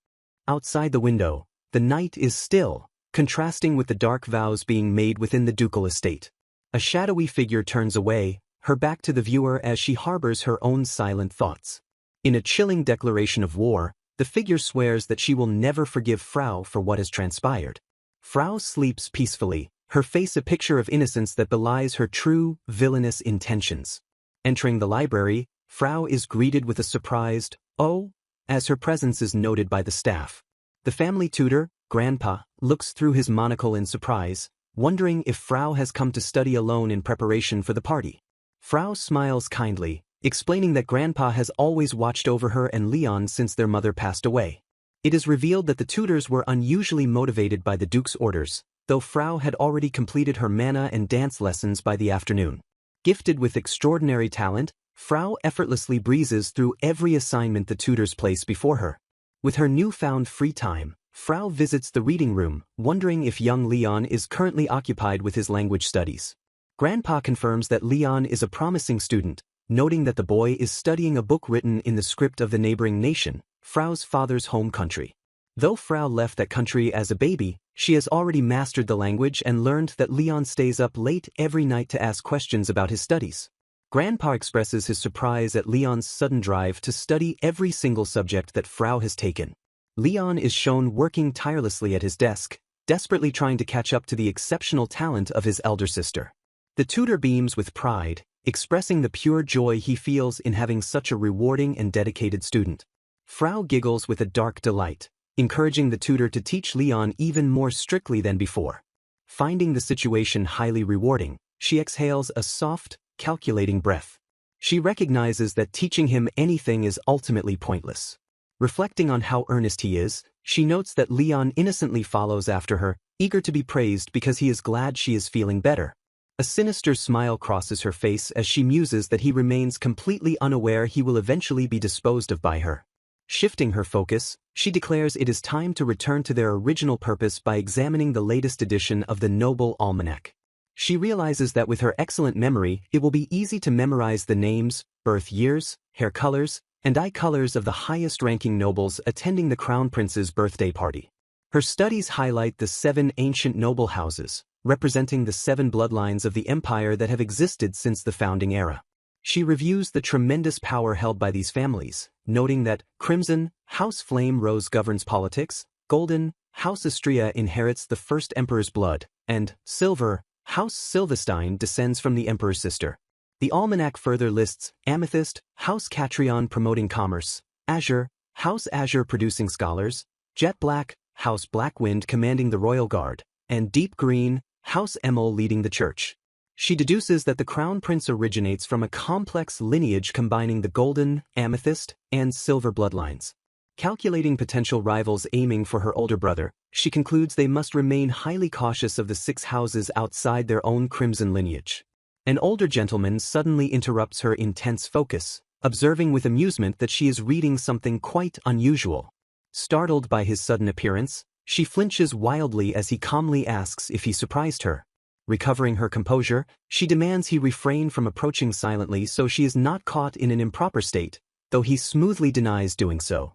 Outside the window, the night is still, contrasting with the dark vows being made within the ducal estate. A shadowy figure turns away, her back to the viewer as she harbors her own silent thoughts. In a chilling declaration of war, the figure swears that she will never forgive Frau for what has transpired. Frau sleeps peacefully, her face a picture of innocence that belies her true, villainous intentions. Entering the library, Frau is greeted with a surprised, "Oh," as her presence is noted by the staff. The family tutor, Grandpa, looks through his monocle in surprise, wondering if Frau has come to study alone in preparation for the party. Frau smiles kindly, explaining that Grandpa has always watched over her and Leon since their mother passed away. It is revealed that the tutors were unusually motivated by the Duke's orders, though Frau had already completed her mana and dance lessons by the afternoon. Gifted with extraordinary talent, Frau effortlessly breezes through every assignment the tutors place before her. With her newfound free time, Frau visits the reading room, wondering if young Leon is currently occupied with his language studies. Grandpa confirms that Leon is a promising student, noting that the boy is studying a book written in the script of the neighboring nation, Frau's father's home country. Though Frau left that country as a baby, she has already mastered the language and learned that Leon stays up late every night to ask questions about his studies. Grandpa expresses his surprise at Leon's sudden drive to study every single subject that Frau has taken. Leon is shown working tirelessly at his desk, desperately trying to catch up to the exceptional talent of his elder sister. The tutor beams with pride, expressing the pure joy he feels in having such a rewarding and dedicated student. Frau giggles with a dark delight, encouraging the tutor to teach Leon even more strictly than before. Finding the situation highly rewarding, she exhales a soft, calculating breath. She recognizes that teaching him anything is ultimately pointless. Reflecting on how earnest he is, she notes that Leon innocently follows after her, eager to be praised because he is glad she is feeling better. A sinister smile crosses her face as she muses that he remains completely unaware he will eventually be disposed of by her. Shifting her focus, she declares it is time to return to their original purpose by examining the latest edition of the Noble Almanac. She realizes that with her excellent memory, it will be easy to memorize the names, birth years, hair colors, and eye colors of the highest-ranking nobles attending the Crown Prince's birthday party. Her studies highlight the 7 ancient noble houses, representing the 7 bloodlines of the empire that have existed since the founding era. She reviews the tremendous power held by these families, noting that Crimson, House Flame Rose governs politics, Golden, House Astrea inherits the first emperor's blood, and Silver, House Silverstein descends from the emperor's sister. The almanac further lists Amethyst, House Catrion promoting commerce, Azure, House Azure producing scholars, Jet Black, House Blackwind commanding the royal guard, and Deep Green, House Emil leading the church. She deduces that the Crown Prince originates from a complex lineage combining the golden, amethyst, and silver bloodlines. Calculating potential rivals aiming for her older brother, she concludes they must remain highly cautious of the 6 houses outside their own crimson lineage. An older gentleman suddenly interrupts her intense focus, observing with amusement that she is reading something quite unusual. Startled by his sudden appearance, she flinches wildly as he calmly asks if he surprised her. Recovering her composure, she demands he refrain from approaching silently so she is not caught in an improper state, though he smoothly denies doing so.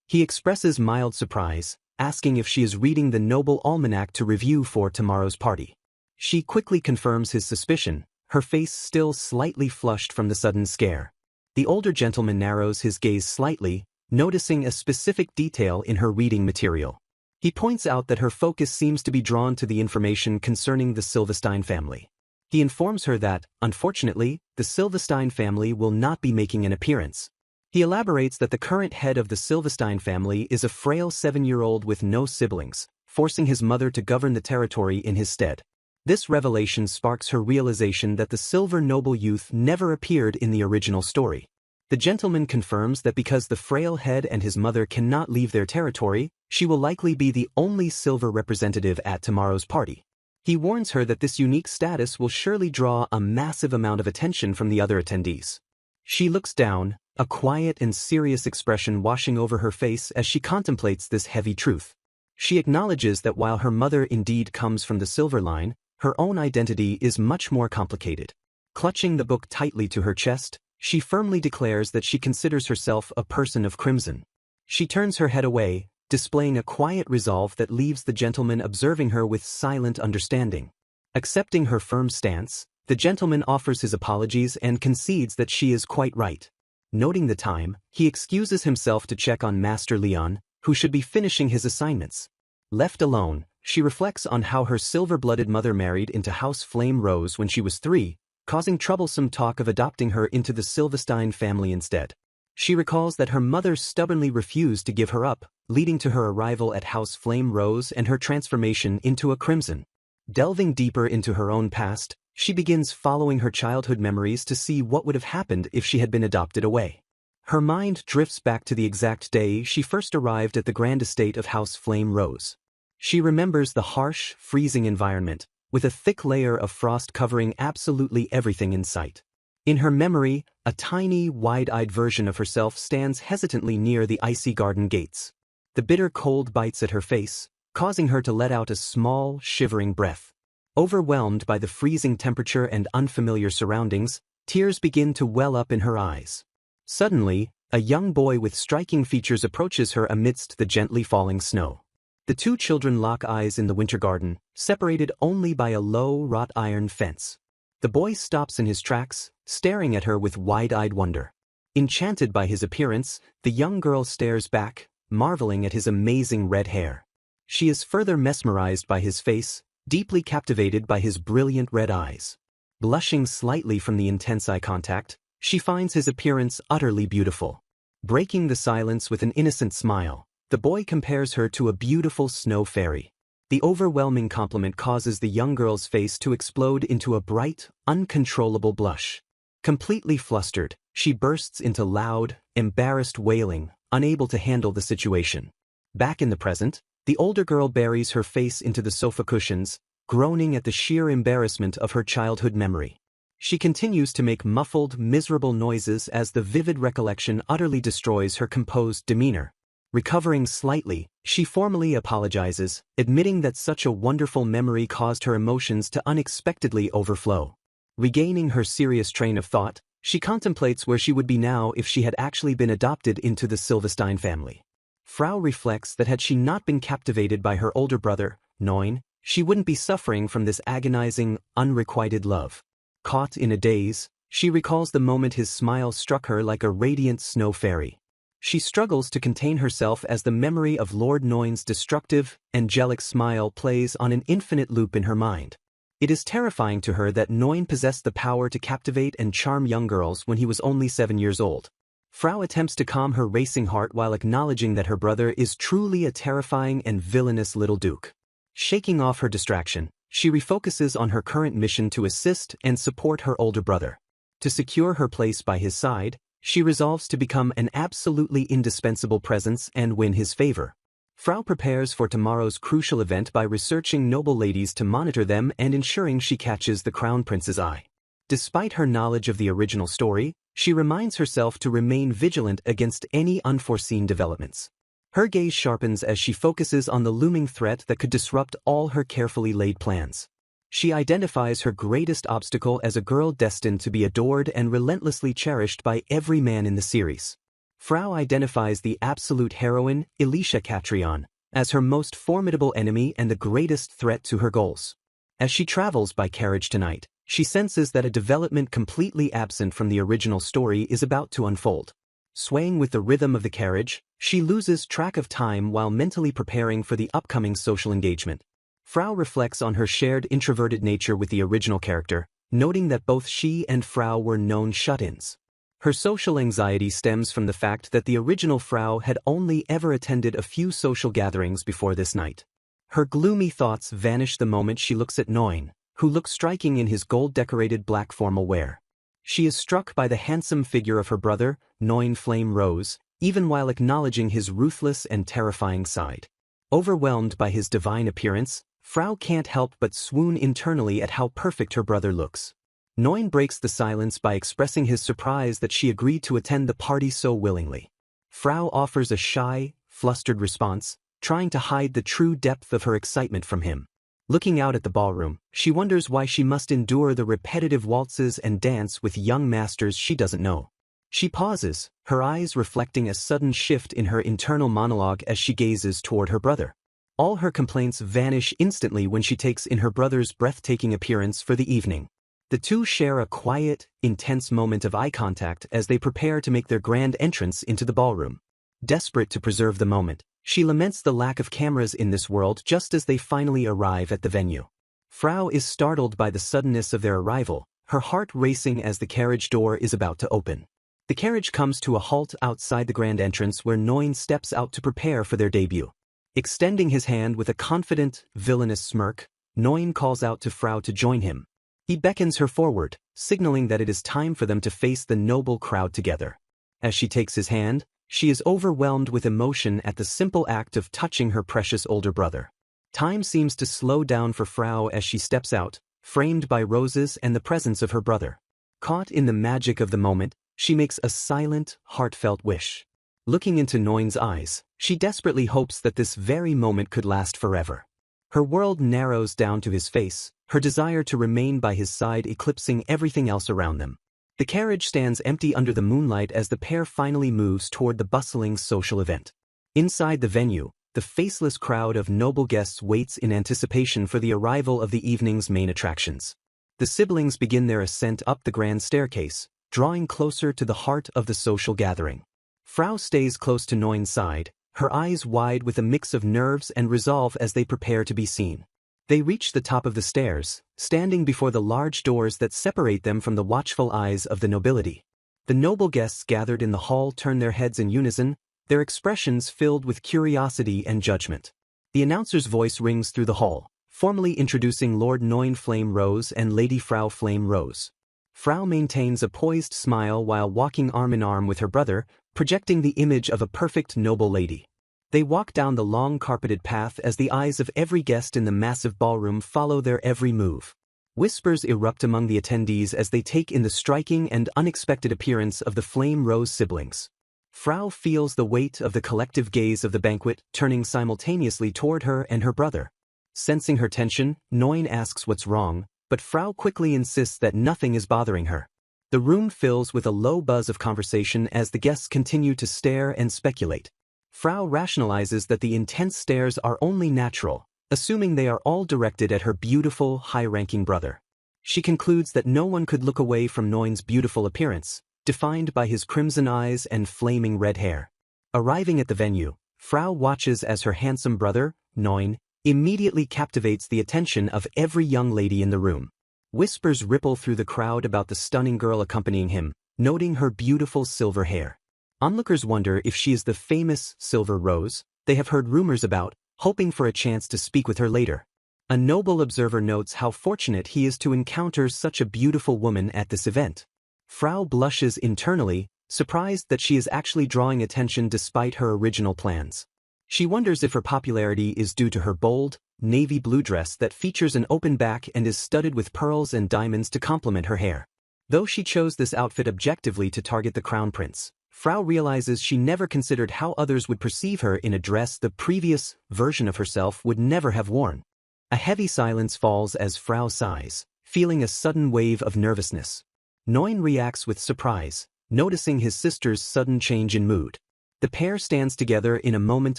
He expresses mild surprise, asking if she is reading the Noble Almanac to review for tomorrow's party. She quickly confirms his suspicion, her face still slightly flushed from the sudden scare. The older gentleman narrows his gaze slightly, noticing a specific detail in her reading material. He points out that her focus seems to be drawn to the information concerning the Silverstein family. He informs her that, unfortunately, the Silverstein family will not be making an appearance. He elaborates that the current head of the Silverstein family is a frail 7-year-old with no siblings, forcing his mother to govern the territory in his stead. This revelation sparks her realization that the Silver Noble youth never appeared in the original story. The gentleman confirms that because the frail head and his mother cannot leave their territory, she will likely be the only silver representative at tomorrow's party. He warns her that this unique status will surely draw a massive amount of attention from the other attendees. She looks down, a quiet and serious expression washing over her face as she contemplates this heavy truth. She acknowledges that while her mother indeed comes from the silver line, her own identity is much more complicated. Clutching the book tightly to her chest, she firmly declares that she considers herself a person of crimson. She turns her head away, displaying a quiet resolve that leaves the gentleman observing her with silent understanding. Accepting her firm stance, the gentleman offers his apologies and concedes that she is quite right. Noting the time, he excuses himself to check on Master Leon, who should be finishing his assignments. Left alone, she reflects on how her silver-blooded mother married into House Flame Rose when she was 3, causing troublesome talk of adopting her into the Silverstein family instead. She recalls that her mother stubbornly refused to give her up, leading to her arrival at House Flame Rose and her transformation into a crimson. Delving deeper into her own past, she begins following her childhood memories to see what would have happened if she had been adopted away. Her mind drifts back to the exact day she first arrived at the grand estate of House Flame Rose. She remembers the harsh, freezing environment, with a thick layer of frost covering absolutely everything in sight. In her memory, a tiny, wide-eyed version of herself stands hesitantly near the icy garden gates. The bitter cold bites at her face, causing her to let out a small, shivering breath. Overwhelmed by the freezing temperature and unfamiliar surroundings, tears begin to well up in her eyes. Suddenly, a young boy with striking features approaches her amidst the gently falling snow. The two children lock eyes in the winter garden, separated only by a low wrought iron fence. The boy stops in his tracks, staring at her with wide-eyed wonder. Enchanted by his appearance, the young girl stares back, marveling at his amazing red hair. She is further mesmerized by his face, deeply captivated by his brilliant red eyes. Blushing slightly from the intense eye contact, she finds his appearance utterly beautiful. Breaking the silence with an innocent smile, the boy compares her to a beautiful snow fairy. The overwhelming compliment causes the young girl's face to explode into a bright, uncontrollable blush. Completely flustered, she bursts into loud, embarrassed wailing, unable to handle the situation. Back in the present, the older girl buries her face into the sofa cushions, groaning at the sheer embarrassment of her childhood memory. She continues to make muffled, miserable noises as the vivid recollection utterly destroys her composed demeanor. Recovering slightly, she formally apologizes, admitting that such a wonderful memory caused her emotions to unexpectedly overflow. Regaining her serious train of thought, she contemplates where she would be now if she had actually been adopted into the Silverstein family. Frau reflects that had she not been captivated by her older brother, Neun, she wouldn't be suffering from this agonizing, unrequited love. Caught in a daze, she recalls the moment his smile struck her like a radiant snow fairy. She struggles to contain herself as the memory of Lord Neun's destructive, angelic smile plays on an infinite loop in her mind. It is terrifying to her that Neun possessed the power to captivate and charm young girls when he was only 7 years old. Frau attempts to calm her racing heart while acknowledging that her brother is truly a terrifying and villainous little duke. Shaking off her distraction, she refocuses on her current mission to assist and support her older brother. To secure her place by his side, she resolves to become an absolutely indispensable presence and win his favor. Frau prepares for tomorrow's crucial event by researching noble ladies to monitor them and ensuring she catches the crown prince's eye. Despite her knowledge of the original story, she reminds herself to remain vigilant against any unforeseen developments. Her gaze sharpens as she focuses on the looming threat that could disrupt all her carefully laid plans. She identifies her greatest obstacle as a girl destined to be adored and relentlessly cherished by every man in the series. Frau identifies the absolute heroine, Elisha Catrion, as her most formidable enemy and the greatest threat to her goals. As she travels by carriage tonight, she senses that a development completely absent from the original story is about to unfold. Swaying with the rhythm of the carriage, she loses track of time while mentally preparing for the upcoming social engagement. Frau reflects on her shared introverted nature with the original character, noting that both she and Frau were known shut-ins. Her social anxiety stems from the fact that the original Frau had only ever attended a few social gatherings before this night. Her gloomy thoughts vanish the moment she looks at Neun, who looks striking in his gold-decorated black formal wear. She is struck by the handsome figure of her brother, Neun Flame Rose, even while acknowledging his ruthless and terrifying side. Overwhelmed by his divine appearance, Frau can't help but swoon internally at how perfect her brother looks. Neun breaks the silence by expressing his surprise that she agreed to attend the party so willingly. Frau offers a shy, flustered response, trying to hide the true depth of her excitement from him. Looking out at the ballroom, she wonders why she must endure the repetitive waltzes and dance with young masters she doesn't know. She pauses, her eyes reflecting a sudden shift in her internal monologue as she gazes toward her brother. All her complaints vanish instantly when she takes in her brother's breathtaking appearance for the evening. The two share a quiet, intense moment of eye contact as they prepare to make their grand entrance into the ballroom. Desperate to preserve the moment, she laments the lack of cameras in this world just as they finally arrive at the venue. Frau is startled by the suddenness of their arrival, her heart racing as the carriage door is about to open. The carriage comes to a halt outside the grand entrance where Neun steps out to prepare for their debut. Extending his hand with a confident, villainous smirk, Neun calls out to Frau to join him. He beckons her forward, signaling that it is time for them to face the noble crowd together. As she takes his hand, she is overwhelmed with emotion at the simple act of touching her precious older brother. Time seems to slow down for Frau as she steps out, framed by roses and the presence of her brother. Caught in the magic of the moment, she makes a silent, heartfelt wish. Looking into Noin's eyes, she desperately hopes that this very moment could last forever. Her world narrows down to his face, her desire to remain by his side eclipsing everything else around them. The carriage stands empty under the moonlight as the pair finally moves toward the bustling social event. Inside the venue, the faceless crowd of noble guests waits in anticipation for the arrival of the evening's main attractions. The siblings begin their ascent up the grand staircase, drawing closer to the heart of the social gathering. Frau stays close to Noin's side, her eyes wide with a mix of nerves and resolve as they prepare to be seen. They reach the top of the stairs, standing before the large doors that separate them from the watchful eyes of the nobility. The noble guests gathered in the hall turn their heads in unison, their expressions filled with curiosity and judgment. The announcer's voice rings through the hall, formally introducing Lord Noin Flame Rose and Lady Frau Flame Rose. Frau maintains a poised smile while walking arm in arm with her brother, projecting the image of a perfect noble lady. They walk down the long carpeted path as the eyes of every guest in the massive ballroom follow their every move. Whispers erupt among the attendees as they take in the striking and unexpected appearance of the Flame Rose siblings. Frau feels the weight of the collective gaze of the banquet turning simultaneously toward her and her brother. Sensing her tension, Noin asks what's wrong, but Frau quickly insists that nothing is bothering her. The room fills with a low buzz of conversation as the guests continue to stare and speculate. Frau rationalizes that the intense stares are only natural, assuming they are all directed at her beautiful, high-ranking brother. She concludes that no one could look away from Noin's beautiful appearance, defined by his crimson eyes and flaming red hair. Arriving at the venue, Frau watches as her handsome brother, Noin, immediately captivates the attention of every young lady in the room. Whispers ripple through the crowd about the stunning girl accompanying him, noting her beautiful silver hair. Onlookers wonder if she is the famous Silver Rose they have heard rumors about, hoping for a chance to speak with her later. A noble observer notes how fortunate he is to encounter such a beautiful woman at this event. Frau blushes internally, surprised that she is actually drawing attention despite her original plans. She wonders if her popularity is due to her bold, navy blue dress that features an open back and is studded with pearls and diamonds to complement her hair. Though she chose this outfit objectively to target the crown prince, Frau realizes she never considered how others would perceive her in a dress the previous version of herself would never have worn. A heavy silence falls as Frau sighs, feeling a sudden wave of nervousness. Noin reacts with surprise, noticing his sister's sudden change in mood. The pair stands together in a moment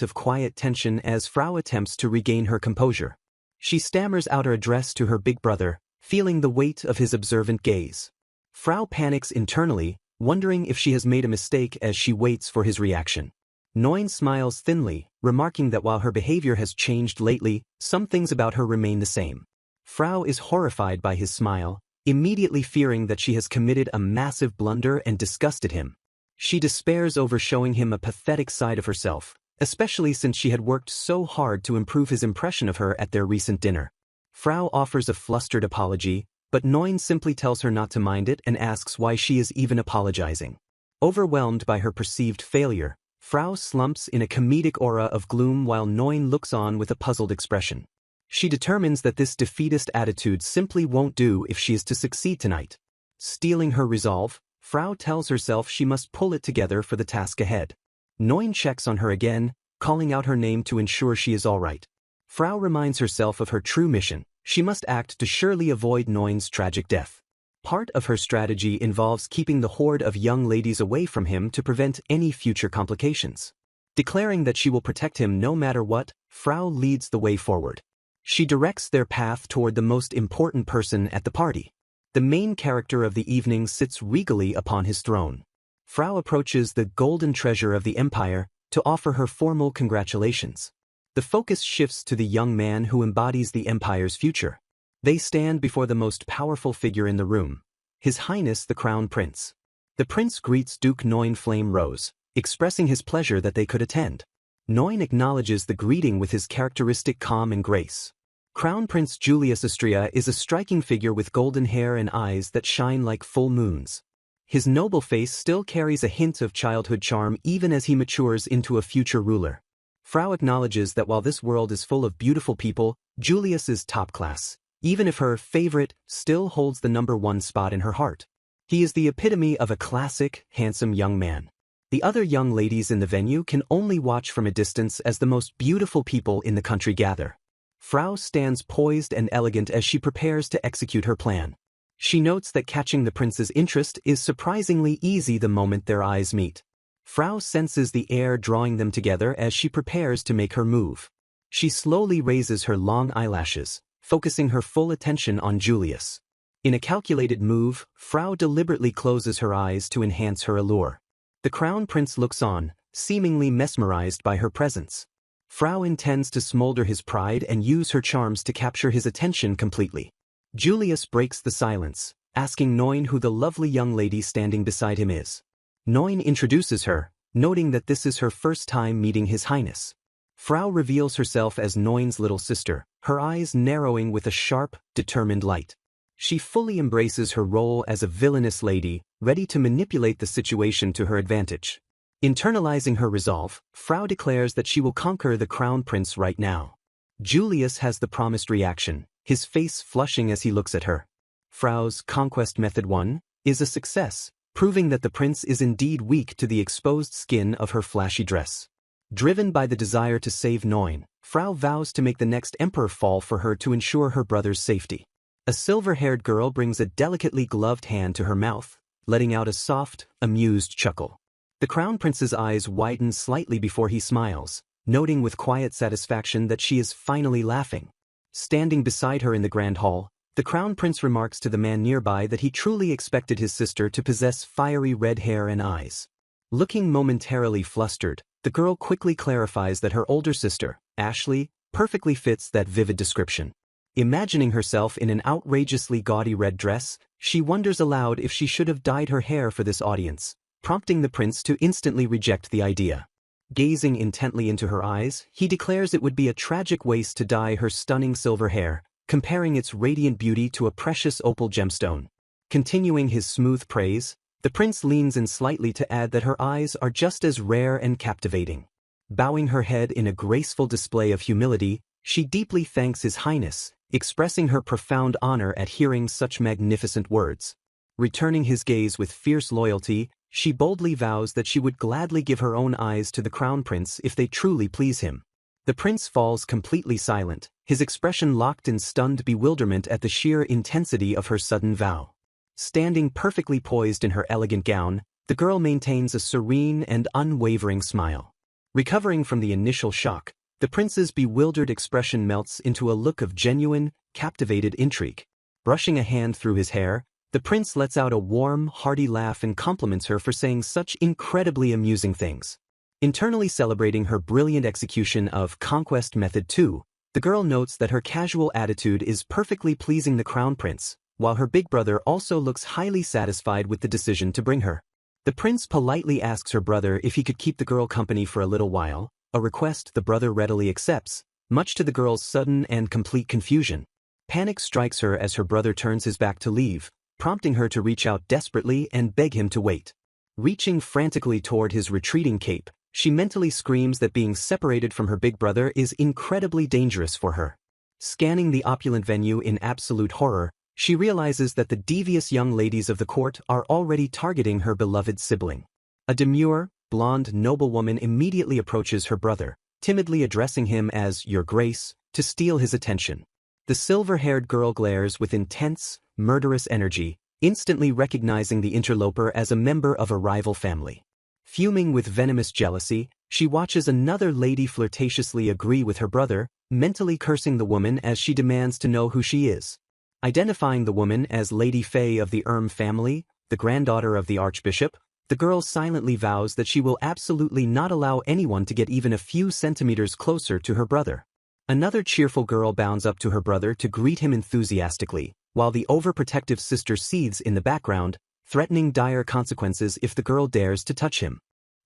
of quiet tension as Frau attempts to regain her composure. She stammers out her address to her big brother, feeling the weight of his observant gaze. Frau panics internally, wondering if she has made a mistake as she waits for his reaction. Noin smiles thinly, remarking that while her behavior has changed lately, some things about her remain the same. Frau is horrified by his smile, immediately fearing that she has committed a massive blunder and disgusted him. She despairs over showing him a pathetic side of herself, especially since she had worked so hard to improve his impression of her at their recent dinner. Frau offers a flustered apology, but Noin simply tells her not to mind it and asks why she is even apologizing. Overwhelmed by her perceived failure, Frau slumps in a comedic aura of gloom while Noin looks on with a puzzled expression. She determines that this defeatist attitude simply won't do if she is to succeed tonight. Steeling her resolve, Frau tells herself she must pull it together for the task ahead. Noin checks on her again, calling out her name to ensure she is all right. Frau reminds herself of her true mission. She must act to surely avoid Noin's tragic death. Part of her strategy involves keeping the horde of young ladies away from him to prevent any future complications. Declaring that she will protect him no matter what, Frau leads the way forward. She directs their path toward the most important person at the party. The main character of the evening sits regally upon his throne. Frau approaches the golden treasure of the empire to offer her formal congratulations. The focus shifts to the young man who embodies the empire's future. They stand before the most powerful figure in the room, His Highness the Crown Prince. The prince greets Duke Noin Flame Rose, expressing his pleasure that they could attend. Noin acknowledges the greeting with his characteristic calm and grace. Crown Prince Julius Astria is a striking figure with golden hair and eyes that shine like full moons. His noble face still carries a hint of childhood charm even as he matures into a future ruler. Frau acknowledges that while this world is full of beautiful people, Julius is top class, even if her favorite still holds the #1 spot in her heart. He is the epitome of a classic, handsome young man. The other young ladies in the venue can only watch from a distance as the most beautiful people in the country gather. Frau stands poised and elegant as she prepares to execute her plan. She notes that catching the prince's interest is surprisingly easy the moment their eyes meet. Frau senses the air drawing them together as she prepares to make her move. She slowly raises her long eyelashes, focusing her full attention on Julius. In a calculated move, Frau deliberately closes her eyes to enhance her allure. The crown prince looks on, seemingly mesmerized by her presence. Frau intends to smolder his pride and use her charms to capture his attention completely. Julius breaks the silence, asking Neun who the lovely young lady standing beside him is. Neun introduces her, noting that this is her first time meeting His Highness. Frau reveals herself as Neun's little sister, her eyes narrowing with a sharp, determined light. She fully embraces her role as a villainous lady, ready to manipulate the situation to her advantage. Internalizing her resolve, Frau declares that she will conquer the crown prince right now. Julius has the promised reaction, his face flushing as he looks at her. Frau's conquest method 1 is a success, proving that the prince is indeed weak to the exposed skin of her flashy dress. Driven by the desire to save Neun, Frau vows to make the next emperor fall for her to ensure her brother's safety. A silver-haired girl brings a delicately gloved hand to her mouth, letting out a soft, amused chuckle. The crown prince's eyes widen slightly before he smiles, noting with quiet satisfaction that she is finally laughing. Standing beside her in the grand hall, the crown prince remarks to the man nearby that he truly expected his sister to possess fiery red hair and eyes. Looking momentarily flustered, the girl quickly clarifies that her older sister, Ashley, perfectly fits that vivid description. Imagining herself in an outrageously gaudy red dress, she wonders aloud if she should have dyed her hair for this audience, prompting the prince to instantly reject the idea. Gazing intently into her eyes, he declares it would be a tragic waste to dye her stunning silver hair, comparing its radiant beauty to a precious opal gemstone. Continuing his smooth praise, the prince leans in slightly to add that her eyes are just as rare and captivating. Bowing her head in a graceful display of humility, she deeply thanks His Highness, expressing her profound honor at hearing such magnificent words. Returning his gaze with fierce loyalty, she boldly vows that she would gladly give her own eyes to the crown prince if they truly please him. The prince falls completely silent, his expression locked in stunned bewilderment at the sheer intensity of her sudden vow. Standing perfectly poised in her elegant gown, the girl maintains a serene and unwavering smile. Recovering from the initial shock, the prince's bewildered expression melts into a look of genuine, captivated intrigue. Brushing a hand through his hair, the prince lets out a warm, hearty laugh and compliments her for saying such incredibly amusing things. Internally celebrating her brilliant execution of Conquest Method 2, the girl notes that her casual attitude is perfectly pleasing the crown prince, while her big brother also looks highly satisfied with the decision to bring her. The prince politely asks her brother if he could keep the girl company for a little while, a request the brother readily accepts, much to the girl's sudden and complete confusion. Panic strikes her as her brother turns his back to leave, prompting her to reach out desperately and beg him to wait. Reaching frantically toward his retreating cape, she mentally screams that being separated from her big brother is incredibly dangerous for her. Scanning the opulent venue in absolute horror, she realizes that the devious young ladies of the court are already targeting her beloved sibling. A demure, blonde noblewoman immediately approaches her brother, timidly addressing him as "Your Grace," to steal his attention. The silver-haired girl glares with intense, murderous energy, instantly recognizing the interloper as a member of a rival family. Fuming with venomous jealousy, she watches another lady flirtatiously agree with her brother, mentally cursing the woman as she demands to know who she is. Identifying the woman as Lady Fay of the family, the granddaughter of the archbishop, the girl silently vows that she will absolutely not allow anyone to get even a few centimeters closer to her brother. Another cheerful girl bounds up to her brother to greet him enthusiastically, while the overprotective sister seethes in the background, threatening dire consequences if the girl dares to touch him.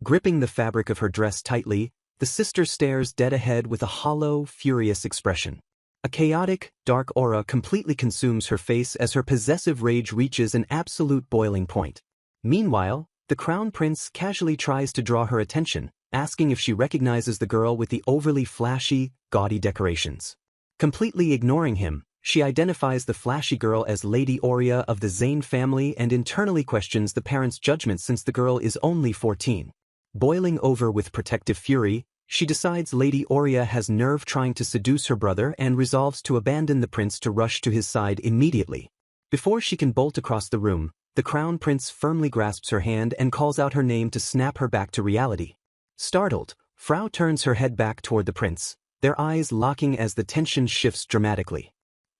Gripping the fabric of her dress tightly, the sister stares dead ahead with a hollow, furious expression. A chaotic, dark aura completely consumes her face as her possessive rage reaches an absolute boiling point. Meanwhile, the crown prince casually tries to draw her attention, asking if she recognizes the girl with the overly flashy, gaudy decorations. Completely ignoring him, she identifies the flashy girl as Lady Aurea of the Zane family and internally questions the parents' judgment since the girl is only 14. Boiling over with protective fury, she decides Lady Aurea has nerve trying to seduce her brother and resolves to abandon the prince to rush to his side immediately. Before she can bolt across the room, the crown prince firmly grasps her hand and calls out her name to snap her back to reality. Startled, Frau turns her head back toward the prince, their eyes locking as the tension shifts dramatically.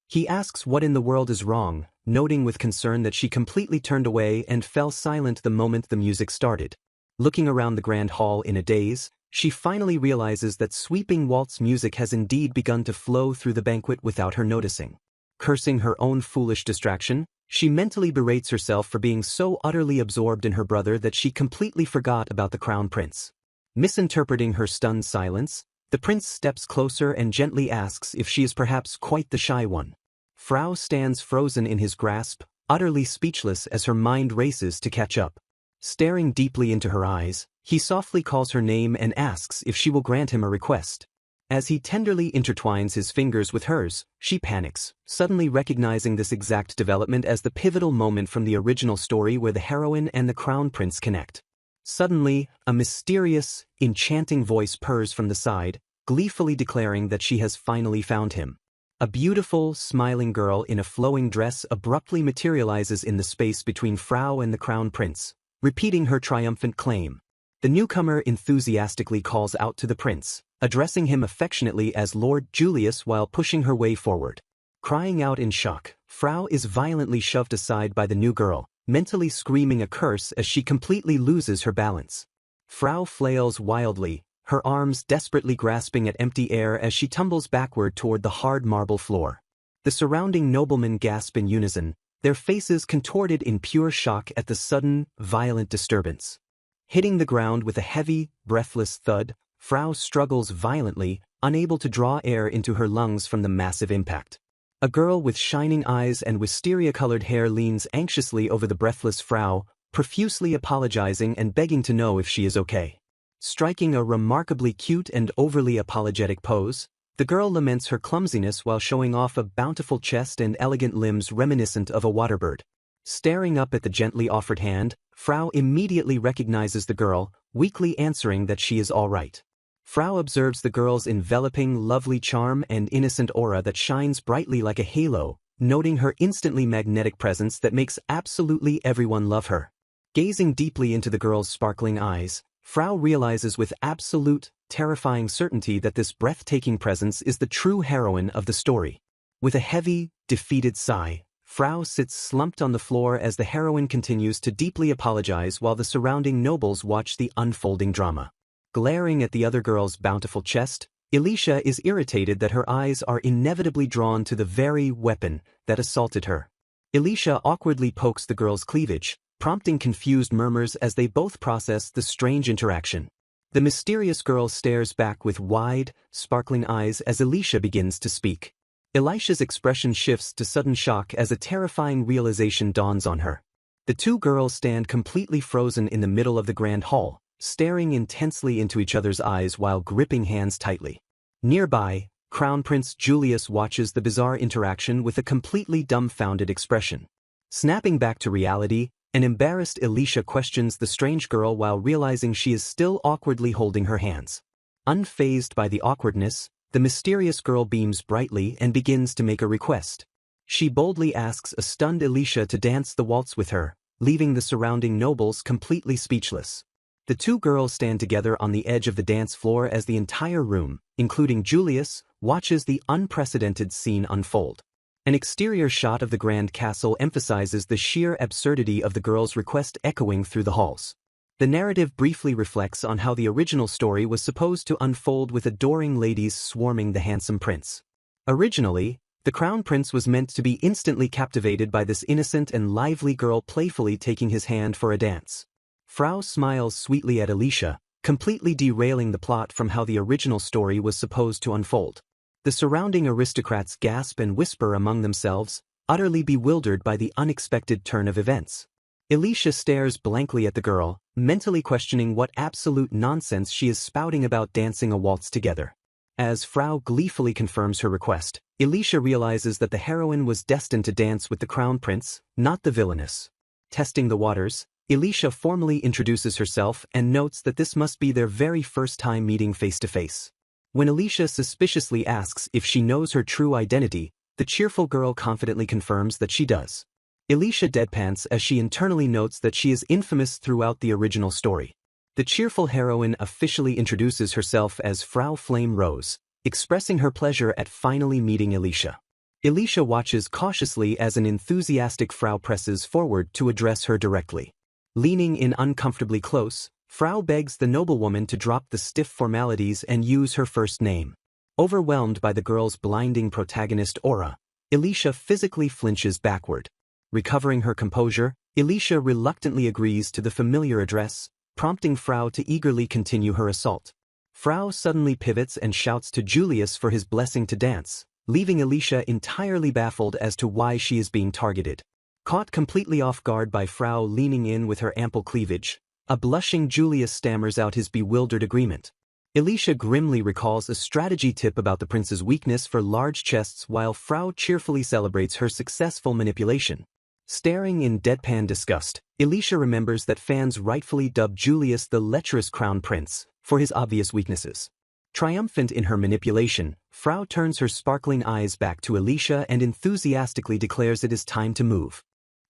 He asks what in the world is wrong, noting with concern that she completely turned away and fell silent the moment the music started. Looking around the grand hall in a daze, she finally realizes that sweeping waltz music has indeed begun to flow through the banquet without her noticing. Cursing her own foolish distraction, she mentally berates herself for being so utterly absorbed in her brother that she completely forgot about the crown prince. Misinterpreting her stunned silence, the prince steps closer and gently asks if she is perhaps quite the shy one. Frau stands frozen in his grasp, utterly speechless as her mind races to catch up. Staring deeply into her eyes, he softly calls her name and asks if she will grant him a request. As he tenderly intertwines his fingers with hers, she panics, suddenly recognizing this exact development as the pivotal moment from the original story where the heroine and the crown prince connect. Suddenly, a mysterious, enchanting voice purrs from the side, gleefully declaring that she has finally found him. A beautiful, smiling girl in a flowing dress abruptly materializes in the space between Frau and the crown prince, repeating her triumphant claim. The newcomer enthusiastically calls out to the prince, addressing him affectionately as Lord Julius while pushing her way forward. Crying out in shock, Frau is violently shoved aside by the new girl, mentally screaming a curse as she completely loses her balance. Frau flails wildly, her arms desperately grasping at empty air as she tumbles backward toward the hard marble floor. The surrounding noblemen gasp in unison, their faces contorted in pure shock at the sudden, violent disturbance. Hitting the ground with a heavy, breathless thud, Frau struggles violently, unable to draw air into her lungs from the massive impact. A girl with shining eyes and wisteria-colored hair leans anxiously over the breathless Frau, profusely apologizing and begging to know if she is okay. Striking a remarkably cute and overly apologetic pose, the girl laments her clumsiness while showing off a bountiful chest and elegant limbs reminiscent of a waterbird. Staring up at the gently offered hand, Frau immediately recognizes the girl, weakly answering that she is all right. Frau observes the girl's enveloping, lovely charm and innocent aura that shines brightly like a halo, noting her instantly magnetic presence that makes absolutely everyone love her. Gazing deeply into the girl's sparkling eyes, Frau realizes with absolute, terrifying certainty that this breathtaking presence is the true heroine of the story. With a heavy, defeated sigh, Frau sits slumped on the floor as the heroine continues to deeply apologize while the surrounding nobles watch the unfolding drama. Glaring at the other girl's bountiful chest, Alicia is irritated that her eyes are inevitably drawn to the very weapon that assaulted her. Alicia awkwardly pokes the girl's cleavage, prompting confused murmurs as they both process the strange interaction. The mysterious girl stares back with wide, sparkling eyes as Alicia begins to speak. Alicia's expression shifts to sudden shock as a terrifying realization dawns on her. The two girls stand completely frozen in the middle of the grand hall, staring intensely into each other's eyes while gripping hands tightly. Nearby, Crown Prince Julius watches the bizarre interaction with a completely dumbfounded expression. Snapping back to reality, an embarrassed Alicia questions the strange girl while realizing she is still awkwardly holding her hands. Unfazed by the awkwardness, the mysterious girl beams brightly and begins to make a request. She boldly asks a stunned Alicia to dance the waltz with her, leaving the surrounding nobles completely speechless. The two girls stand together on the edge of the dance floor as the entire room, including Julius, watches the unprecedented scene unfold. An exterior shot of the grand castle emphasizes the sheer absurdity of the girl's request echoing through the halls. The narrative briefly reflects on how the original story was supposed to unfold with adoring ladies swarming the handsome prince. Originally, the crown prince was meant to be instantly captivated by this innocent and lively girl playfully taking his hand for a dance. Frau smiles sweetly at Alicia, completely derailing the plot from how the original story was supposed to unfold. The surrounding aristocrats gasp and whisper among themselves, utterly bewildered by the unexpected turn of events. Alicia stares blankly at the girl, mentally questioning what absolute nonsense she is spouting about dancing a waltz together. As Frau gleefully confirms her request, Alicia realizes that the heroine was destined to dance with the crown prince, not the villainess. Testing the waters, Alicia formally introduces herself and notes that this must be their very first time meeting face-to-face. When Alicia suspiciously asks if she knows her true identity, the cheerful girl confidently confirms that she does. Alicia deadpans as she internally notes that she is infamous throughout the original story. The cheerful heroine officially introduces herself as Frau Flame Rose, expressing her pleasure at finally meeting Alicia. Alicia watches cautiously as an enthusiastic Frau presses forward to address her directly. Leaning in uncomfortably close, Frau begs the noblewoman to drop the stiff formalities and use her first name. Overwhelmed by the girl's blinding protagonist aura, Alicia physically flinches backward. Recovering her composure, Alicia reluctantly agrees to the familiar address, prompting Frau to eagerly continue her assault. Frau suddenly pivots and shouts to Julius for his blessing to dance, leaving Alicia entirely baffled as to why she is being targeted. Caught completely off guard by Frau leaning in with her ample cleavage, a blushing Julius stammers out his bewildered agreement. Alicia grimly recalls a strategy tip about the prince's weakness for large chests while Frau cheerfully celebrates her successful manipulation. Staring in deadpan disgust, Alicia remembers that fans rightfully dubbed Julius the lecherous crown prince for his obvious weaknesses. Triumphant in her manipulation, Frau turns her sparkling eyes back to Alicia and enthusiastically declares it is time to move.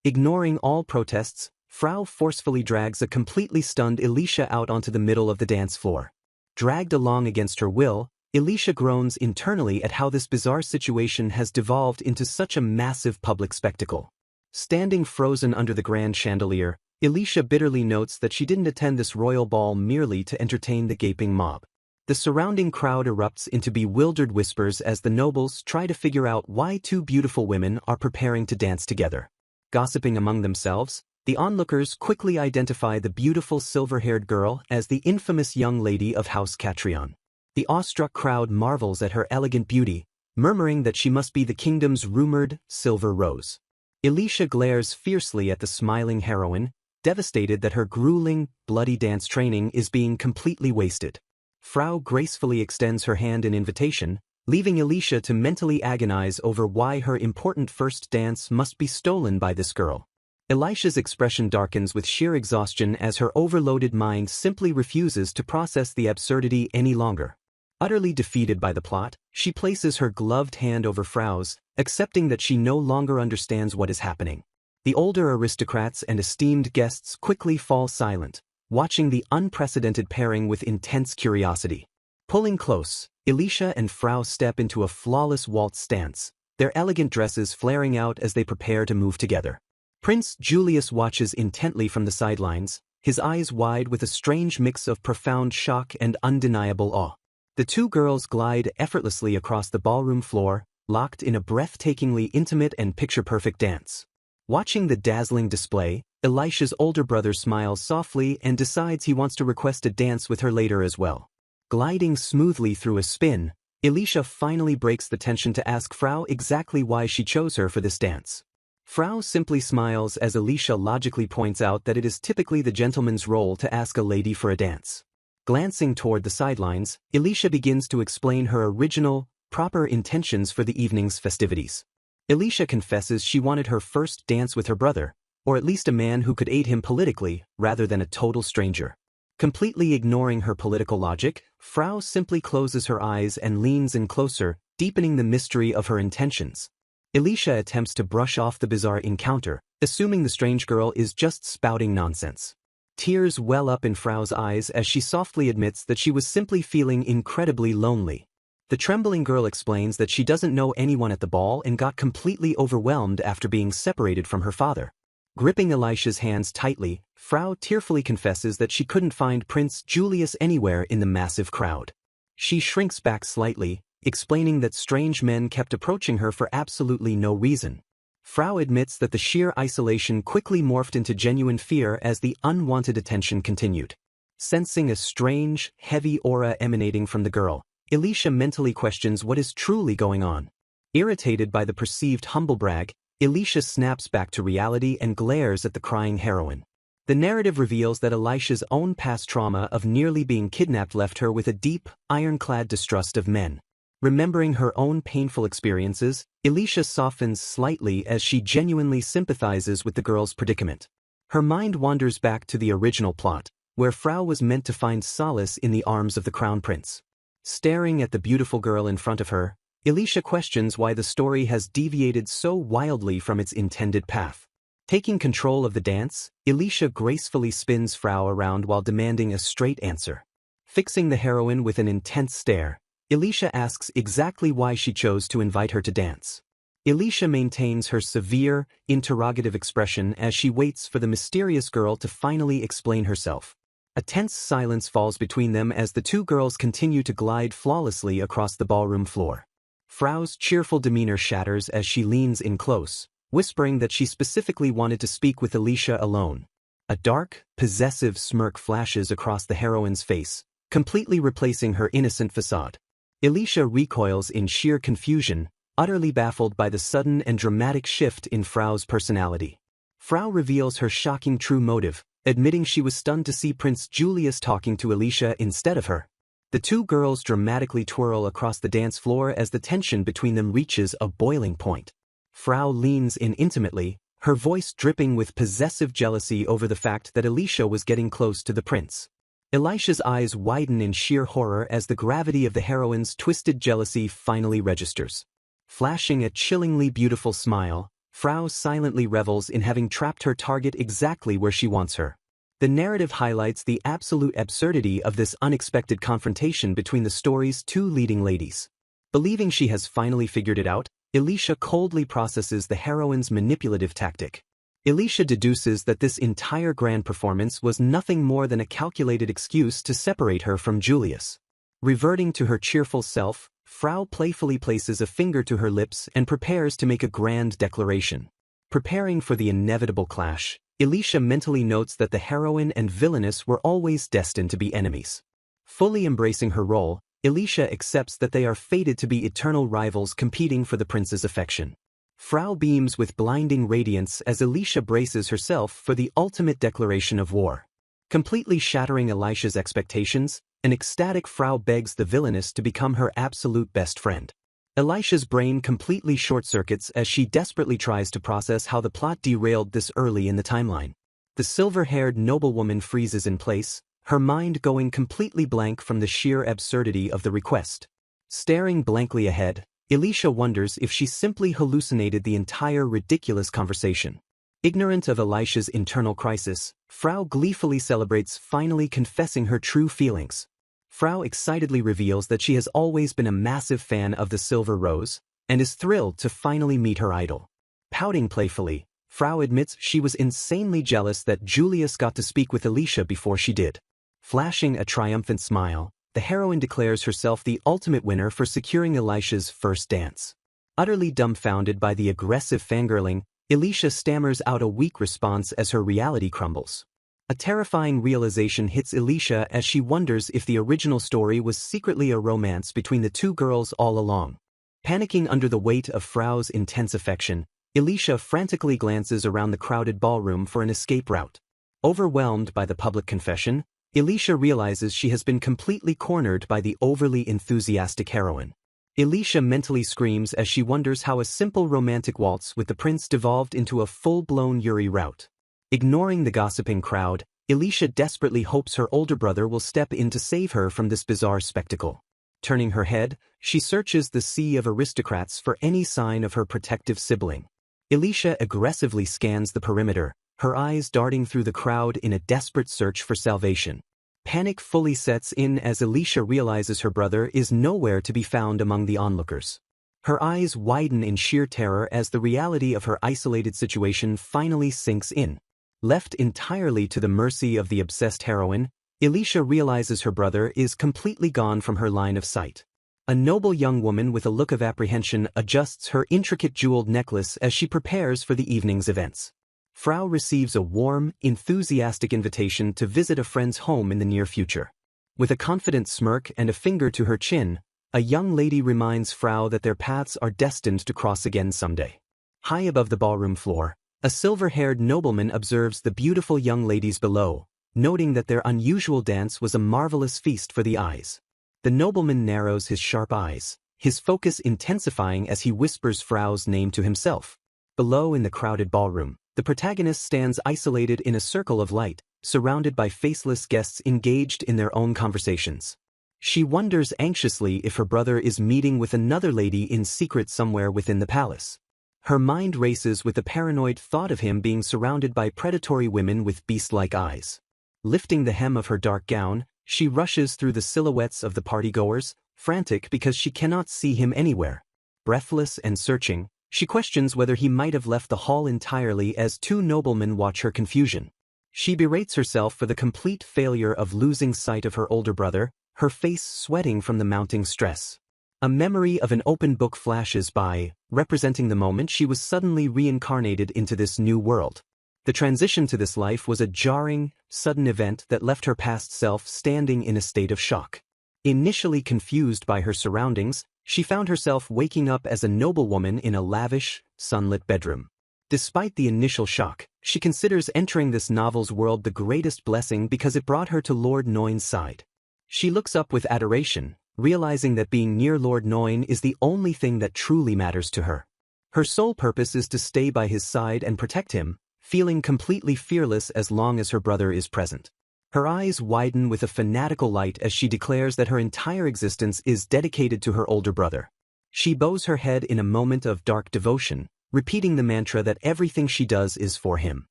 Ignoring all protests, Frau forcefully drags a completely stunned Alicia out onto the middle of the dance floor. Dragged along against her will, Alicia groans internally at how this bizarre situation has devolved into such a massive public spectacle. Standing frozen under the grand chandelier, Alicia bitterly notes that she didn't attend this royal ball merely to entertain the gaping mob. The surrounding crowd erupts into bewildered whispers as the nobles try to figure out why two beautiful women are preparing to dance together. Gossiping among themselves, the onlookers quickly identify the beautiful silver-haired girl as the infamous young lady of House Catrion. The awestruck crowd marvels at her elegant beauty, murmuring that she must be the kingdom's rumored Silver Rose. Alicia glares fiercely at the smiling heroine, devastated that her grueling, bloody dance training is being completely wasted. Frau gracefully extends her hand in invitation, leaving Alicia to mentally agonize over why her important first dance must be stolen by this girl. Alicia's expression darkens with sheer exhaustion as her overloaded mind simply refuses to process the absurdity any longer. Utterly defeated by the plot, she places her gloved hand over Frau's, accepting that she no longer understands what is happening. The older aristocrats and esteemed guests quickly fall silent, watching the unprecedented pairing with intense curiosity. Pulling close, Alicia and Frau step into a flawless waltz stance, their elegant dresses flaring out as they prepare to move together. Prince Julius watches intently from the sidelines, his eyes wide with a strange mix of profound shock and undeniable awe. The two girls glide effortlessly across the ballroom floor, locked in a breathtakingly intimate and picture-perfect dance. Watching the dazzling display, Alicia's older brother smiles softly and decides he wants to request a dance with her later as well. Gliding smoothly through a spin, Alicia finally breaks the tension to ask Frau exactly why she chose her for this dance. Frau simply smiles as Alicia logically points out that it is typically the gentleman's role to ask a lady for a dance. Glancing toward the sidelines, Alicia begins to explain her original, proper intentions for the evening's festivities. Alicia confesses she wanted her first dance with her brother, or at least a man who could aid him politically, rather than a total stranger. Completely ignoring her political logic, Frau simply closes her eyes and leans in closer, deepening the mystery of her intentions. Alicia attempts to brush off the bizarre encounter, assuming the strange girl is just spouting nonsense. Tears well up in Frau's eyes as she softly admits that she was simply feeling incredibly lonely. The trembling girl explains that she doesn't know anyone at the ball and got completely overwhelmed after being separated from her father. Gripping Alicia's hands tightly, Frau tearfully confesses that she couldn't find Prince Julius anywhere in the massive crowd. She shrinks back slightly, explaining that strange men kept approaching her for absolutely no reason. Frau admits that the sheer isolation quickly morphed into genuine fear as the unwanted attention continued. Sensing a strange, heavy aura emanating from the girl, Alicia mentally questions what is truly going on. Irritated by the perceived humblebrag, Elisha snaps back to reality and glares at the crying heroine. The narrative reveals that Elisha's own past trauma of nearly being kidnapped left her with a deep, ironclad distrust of men. Remembering her own painful experiences, Elisha softens slightly as she genuinely sympathizes with the girl's predicament. Her mind wanders back to the original plot, where Frau was meant to find solace in the arms of the crown prince. Staring at the beautiful girl in front of her, Elisha questions why the story has deviated so wildly from its intended path. Taking control of the dance, Elisha gracefully spins Frau around while demanding a straight answer. Fixing the heroine with an intense stare, Elisha asks exactly why she chose to invite her to dance. Elisha maintains her severe, interrogative expression as she waits for the mysterious girl to finally explain herself. A tense silence falls between them as the two girls continue to glide flawlessly across the ballroom floor. Frau's cheerful demeanor shatters as she leans in close, whispering that she specifically wanted to speak with Elisha alone. A dark, possessive smirk flashes across the heroine's face, completely replacing her innocent facade. Elisha recoils in sheer confusion, utterly baffled by the sudden and dramatic shift in Frau's personality. Frau reveals her shocking true motive, admitting she was stunned to see Prince Julius talking to Elisha instead of her. The two girls dramatically twirl across the dance floor as the tension between them reaches a boiling point. Frau leans in intimately, her voice dripping with possessive jealousy over the fact that Elisha was getting close to the prince. Elisha's eyes widen in sheer horror as the gravity of the heroine's twisted jealousy finally registers. Flashing a chillingly beautiful smile, Frau silently revels in having trapped her target exactly where she wants her. The narrative highlights the absolute absurdity of this unexpected confrontation between the story's two leading ladies. Believing she has finally figured it out, Elisha coldly processes the heroine's manipulative tactic. Elisha deduces that this entire grand performance was nothing more than a calculated excuse to separate her from Julius. Reverting to her cheerful self, Frau playfully places a finger to her lips and prepares to make a grand declaration. Preparing for the inevitable clash, Elisha mentally notes that the heroine and Villainess were always destined to be enemies. Fully embracing her role, Elisha accepts that they are fated to be eternal rivals competing for the prince's affection. Frau beams with blinding radiance as Elisha braces herself for the ultimate declaration of war. Completely shattering Elisha's expectations, an ecstatic Frau begs the Villainess to become her absolute best friend. Elisha's brain completely short-circuits as she desperately tries to process how the plot derailed this early in the timeline. The silver-haired noblewoman freezes in place, her mind going completely blank from the sheer absurdity of the request. Staring blankly ahead, Elisha wonders if she simply hallucinated the entire ridiculous conversation. Ignorant of Elisha's internal crisis, Frau gleefully celebrates finally confessing her true feelings. Frau excitedly reveals that she has always been a massive fan of the Silver Rose, and is thrilled to finally meet her idol. Pouting playfully, Frau admits she was insanely jealous that Julius got to speak with Elisha before she did. Flashing a triumphant smile, the heroine declares herself the ultimate winner for securing Elisha's first dance. Utterly dumbfounded by the aggressive fangirling, Elisha stammers out a weak response as her reality crumbles. A terrifying realization hits Elisha as she wonders if the original story was secretly a romance between the two girls all along. Panicking under the weight of Frau's intense affection, Elisha frantically glances around the crowded ballroom for an escape route. Overwhelmed by the public confession, Elisha realizes she has been completely cornered by the overly enthusiastic heroine. Elisha mentally screams as she wonders how a simple romantic waltz with the prince devolved into a full-blown Yuri rout. Ignoring the gossiping crowd, Elisha desperately hopes her older brother will step in to save her from this bizarre spectacle. Turning her head, she searches the sea of aristocrats for any sign of her protective sibling. Elisha aggressively scans the perimeter, her eyes darting through the crowd in a desperate search for salvation. Panic fully sets in as Elisha realizes her brother is nowhere to be found among the onlookers. Her eyes widen in sheer terror as the reality of her isolated situation finally sinks in. Left entirely to the mercy of the obsessed heroine, Elisha realizes her brother is completely gone from her line of sight. A noble young woman with a look of apprehension adjusts her intricate jeweled necklace as she prepares for the evening's events. Frau receives a warm, enthusiastic invitation to visit a friend's home in the near future. With a confident smirk and a finger to her chin, a young lady reminds Frau that their paths are destined to cross again someday. High above the ballroom floor, a silver-haired nobleman observes the beautiful young ladies below, noting that their unusual dance was a marvelous feast for the eyes. The nobleman narrows his sharp eyes, his focus intensifying as he whispers Frau's name to himself. Below in the crowded ballroom, the protagonist stands isolated in a circle of light, surrounded by faceless guests engaged in their own conversations. She wonders anxiously if her brother is meeting with another lady in secret somewhere within the palace. Her mind races with the paranoid thought of him being surrounded by predatory women with beast-like eyes. Lifting the hem of her dark gown, she rushes through the silhouettes of the partygoers, frantic because she cannot see him anywhere. Breathless and searching, she questions whether he might have left the hall entirely as two noblemen watch her confusion. She berates herself for the complete failure of losing sight of her older brother, her face sweating from the mounting stress. A memory of an open book flashes by, representing the moment she was suddenly reincarnated into this new world. The transition to this life was a jarring, sudden event that left her past self standing in a state of shock. Initially confused by her surroundings, she found herself waking up as a noblewoman in a lavish, sunlit bedroom. Despite the initial shock, she considers entering this novel's world the greatest blessing because it brought her to Lord Noin's side. She looks up with adoration, realizing that being near Lord Noin is the only thing that truly matters to her. Her sole purpose is to stay by his side and protect him, feeling completely fearless as long as her brother is present. Her eyes widen with a fanatical light as she declares that her entire existence is dedicated to her older brother. She bows her head in a moment of dark devotion, repeating the mantra that everything she does is for him.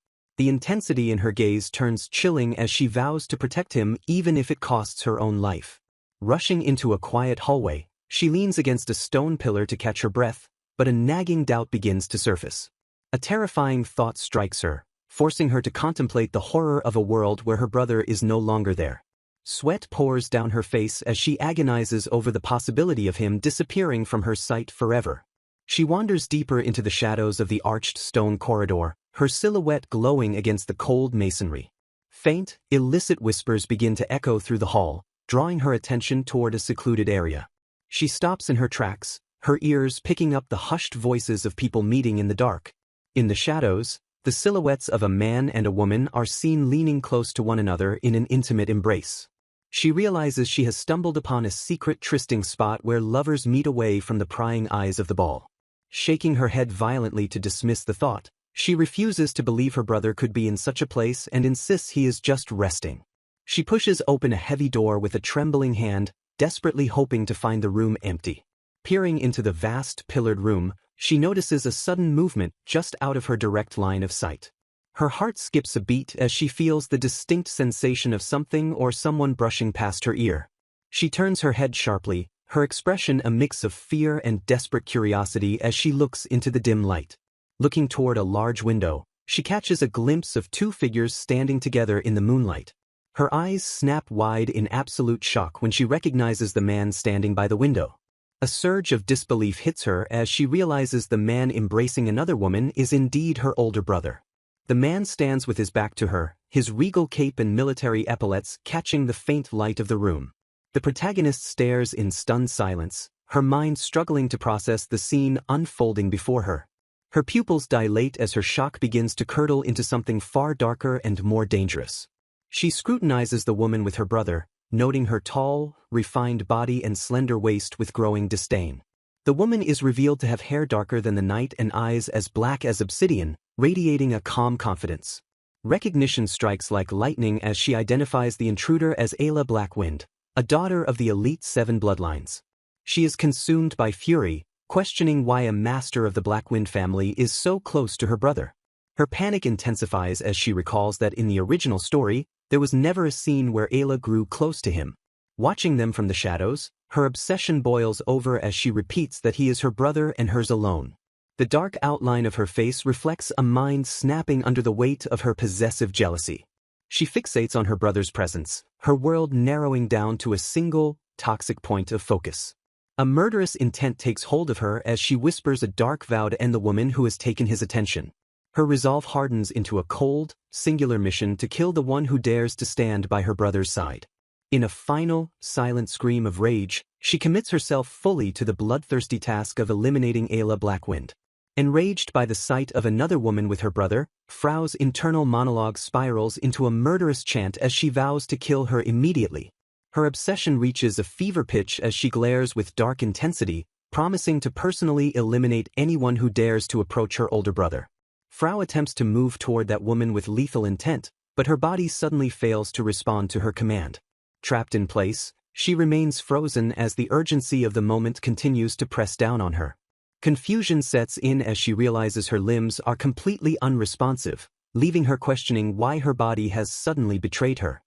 The intensity in her gaze turns chilling as she vows to protect him even if it costs her own life. Rushing into a quiet hallway, she leans against a stone pillar to catch her breath, but a nagging doubt begins to surface. A terrifying thought strikes her, forcing her to contemplate the horror of a world where her brother is no longer there. Sweat pours down her face as she agonizes over the possibility of him disappearing from her sight forever. She wanders deeper into the shadows of the arched stone corridor, her silhouette glowing against the cold masonry. Faint, illicit whispers begin to echo through the hall, drawing her attention toward a secluded area. She stops in her tracks, her ears picking up the hushed voices of people meeting in the dark. In the shadows, the silhouettes of a man and a woman are seen leaning close to one another in an intimate embrace. She realizes she has stumbled upon a secret trysting spot where lovers meet away from the prying eyes of the ball. Shaking her head violently to dismiss the thought, she refuses to believe her brother could be in such a place and insists he is just resting. She pushes open a heavy door with a trembling hand, desperately hoping to find the room empty. Peering into the vast, pillared room, she notices a sudden movement just out of her direct line of sight. Her heart skips a beat as she feels the distinct sensation of something or someone brushing past her ear. She turns her head sharply, her expression a mix of fear and desperate curiosity as she looks into the dim light. Looking toward a large window, she catches a glimpse of two figures standing together in the moonlight. Her eyes snap wide in absolute shock when she recognizes the man standing by the window. A surge of disbelief hits her as she realizes the man embracing another woman is indeed her older brother. The man stands with his back to her, his regal cape and military epaulets catching the faint light of the room. The protagonist stares in stunned silence, her mind struggling to process the scene unfolding before her. Her pupils dilate as her shock begins to curdle into something far darker and more dangerous. She scrutinizes the woman with her brother, noting her tall, refined body and slender waist with growing disdain. The woman is revealed to have hair darker than the night and eyes as black as obsidian, radiating a calm confidence. Recognition strikes like lightning as she identifies the intruder as Ayla Blackwind, a daughter of the elite 7 bloodlines. She is consumed by fury, questioning why a master of the Blackwind family is so close to her brother. Her panic intensifies as she recalls that in the original story, there was never a scene where Ayla grew close to him. Watching them from the shadows, her obsession boils over as she repeats that he is her brother and hers alone. The dark outline of her face reflects a mind snapping under the weight of her possessive jealousy. She fixates on her brother's presence, her world narrowing down to a single, toxic point of focus. A murderous intent takes hold of her as she whispers a dark vow to end the woman who has taken his attention. Her resolve hardens into a cold, singular mission to kill the one who dares to stand by her brother's side. In a final, silent scream of rage, she commits herself fully to the bloodthirsty task of eliminating Ayla Blackwind. Enraged by the sight of another woman with her brother, Frau's internal monologue spirals into a murderous chant as she vows to kill her immediately. Her obsession reaches a fever pitch as she glares with dark intensity, promising to personally eliminate anyone who dares to approach her older brother. Frau attempts to move toward that woman with lethal intent, but her body suddenly fails to respond to her command. Trapped in place, she remains frozen as the urgency of the moment continues to press down on her. Confusion sets in as she realizes her limbs are completely unresponsive, leaving her questioning why her body has suddenly betrayed her.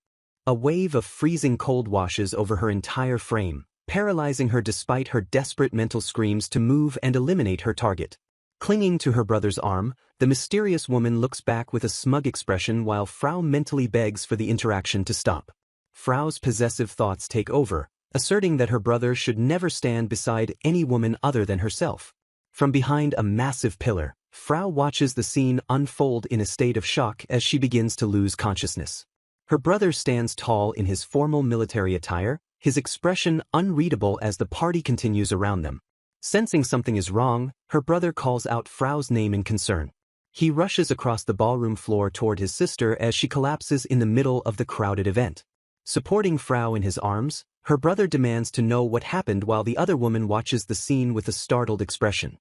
A wave of freezing cold washes over her entire frame, paralyzing her despite her desperate mental screams to move and eliminate her target. Clinging to her brother's arm, the mysterious woman looks back with a smug expression while Frau mentally begs for the interaction to stop. Frau's possessive thoughts take over, asserting that her brother should never stand beside any woman other than herself. From behind a massive pillar, Frau watches the scene unfold in a state of shock as she begins to lose consciousness. Her brother stands tall in his formal military attire, his expression unreadable as the party continues around them. Sensing something is wrong, her brother calls out Frau's name in concern. He rushes across the ballroom floor toward his sister as she collapses in the middle of the crowded event. Supporting Frau in his arms, her brother demands to know what happened while the other woman watches the scene with a startled expression.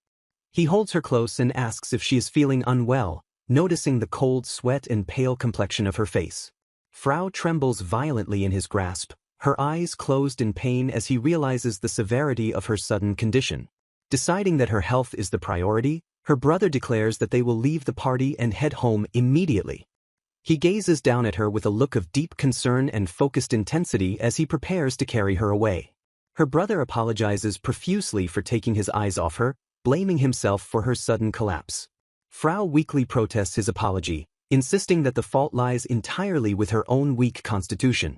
He holds her close and asks if she is feeling unwell, noticing the cold sweat and pale complexion of her face. Frau trembles violently in his grasp, her eyes closed in pain as he realizes the severity of her sudden condition. Deciding that her health is the priority, her brother declares that they will leave the party and head home immediately. He gazes down at her with a look of deep concern and focused intensity as he prepares to carry her away. Her brother apologizes profusely for taking his eyes off her, blaming himself for her sudden collapse. Frau weakly protests his apology, insisting that the fault lies entirely with her own weak constitution.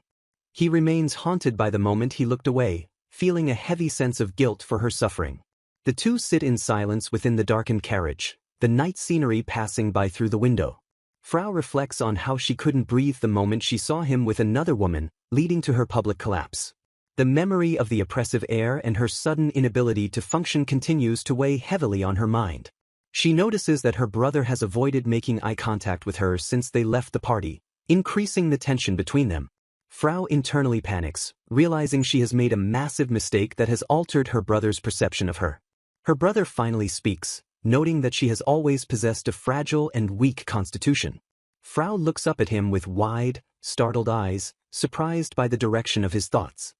He remains haunted by the moment he looked away, feeling a heavy sense of guilt for her suffering. The two sit in silence within the darkened carriage, the night scenery passing by through the window. Frau reflects on how she couldn't breathe the moment she saw him with another woman, leading to her public collapse. The memory of the oppressive air and her sudden inability to function continues to weigh heavily on her mind. She notices that her brother has avoided making eye contact with her since they left the party, increasing the tension between them. Frau internally panics, realizing she has made a massive mistake that has altered her brother's perception of her. Her brother finally speaks, noting that she has always possessed a fragile and weak constitution. Frau looks up at him with wide, startled eyes, surprised by the direction of his thoughts.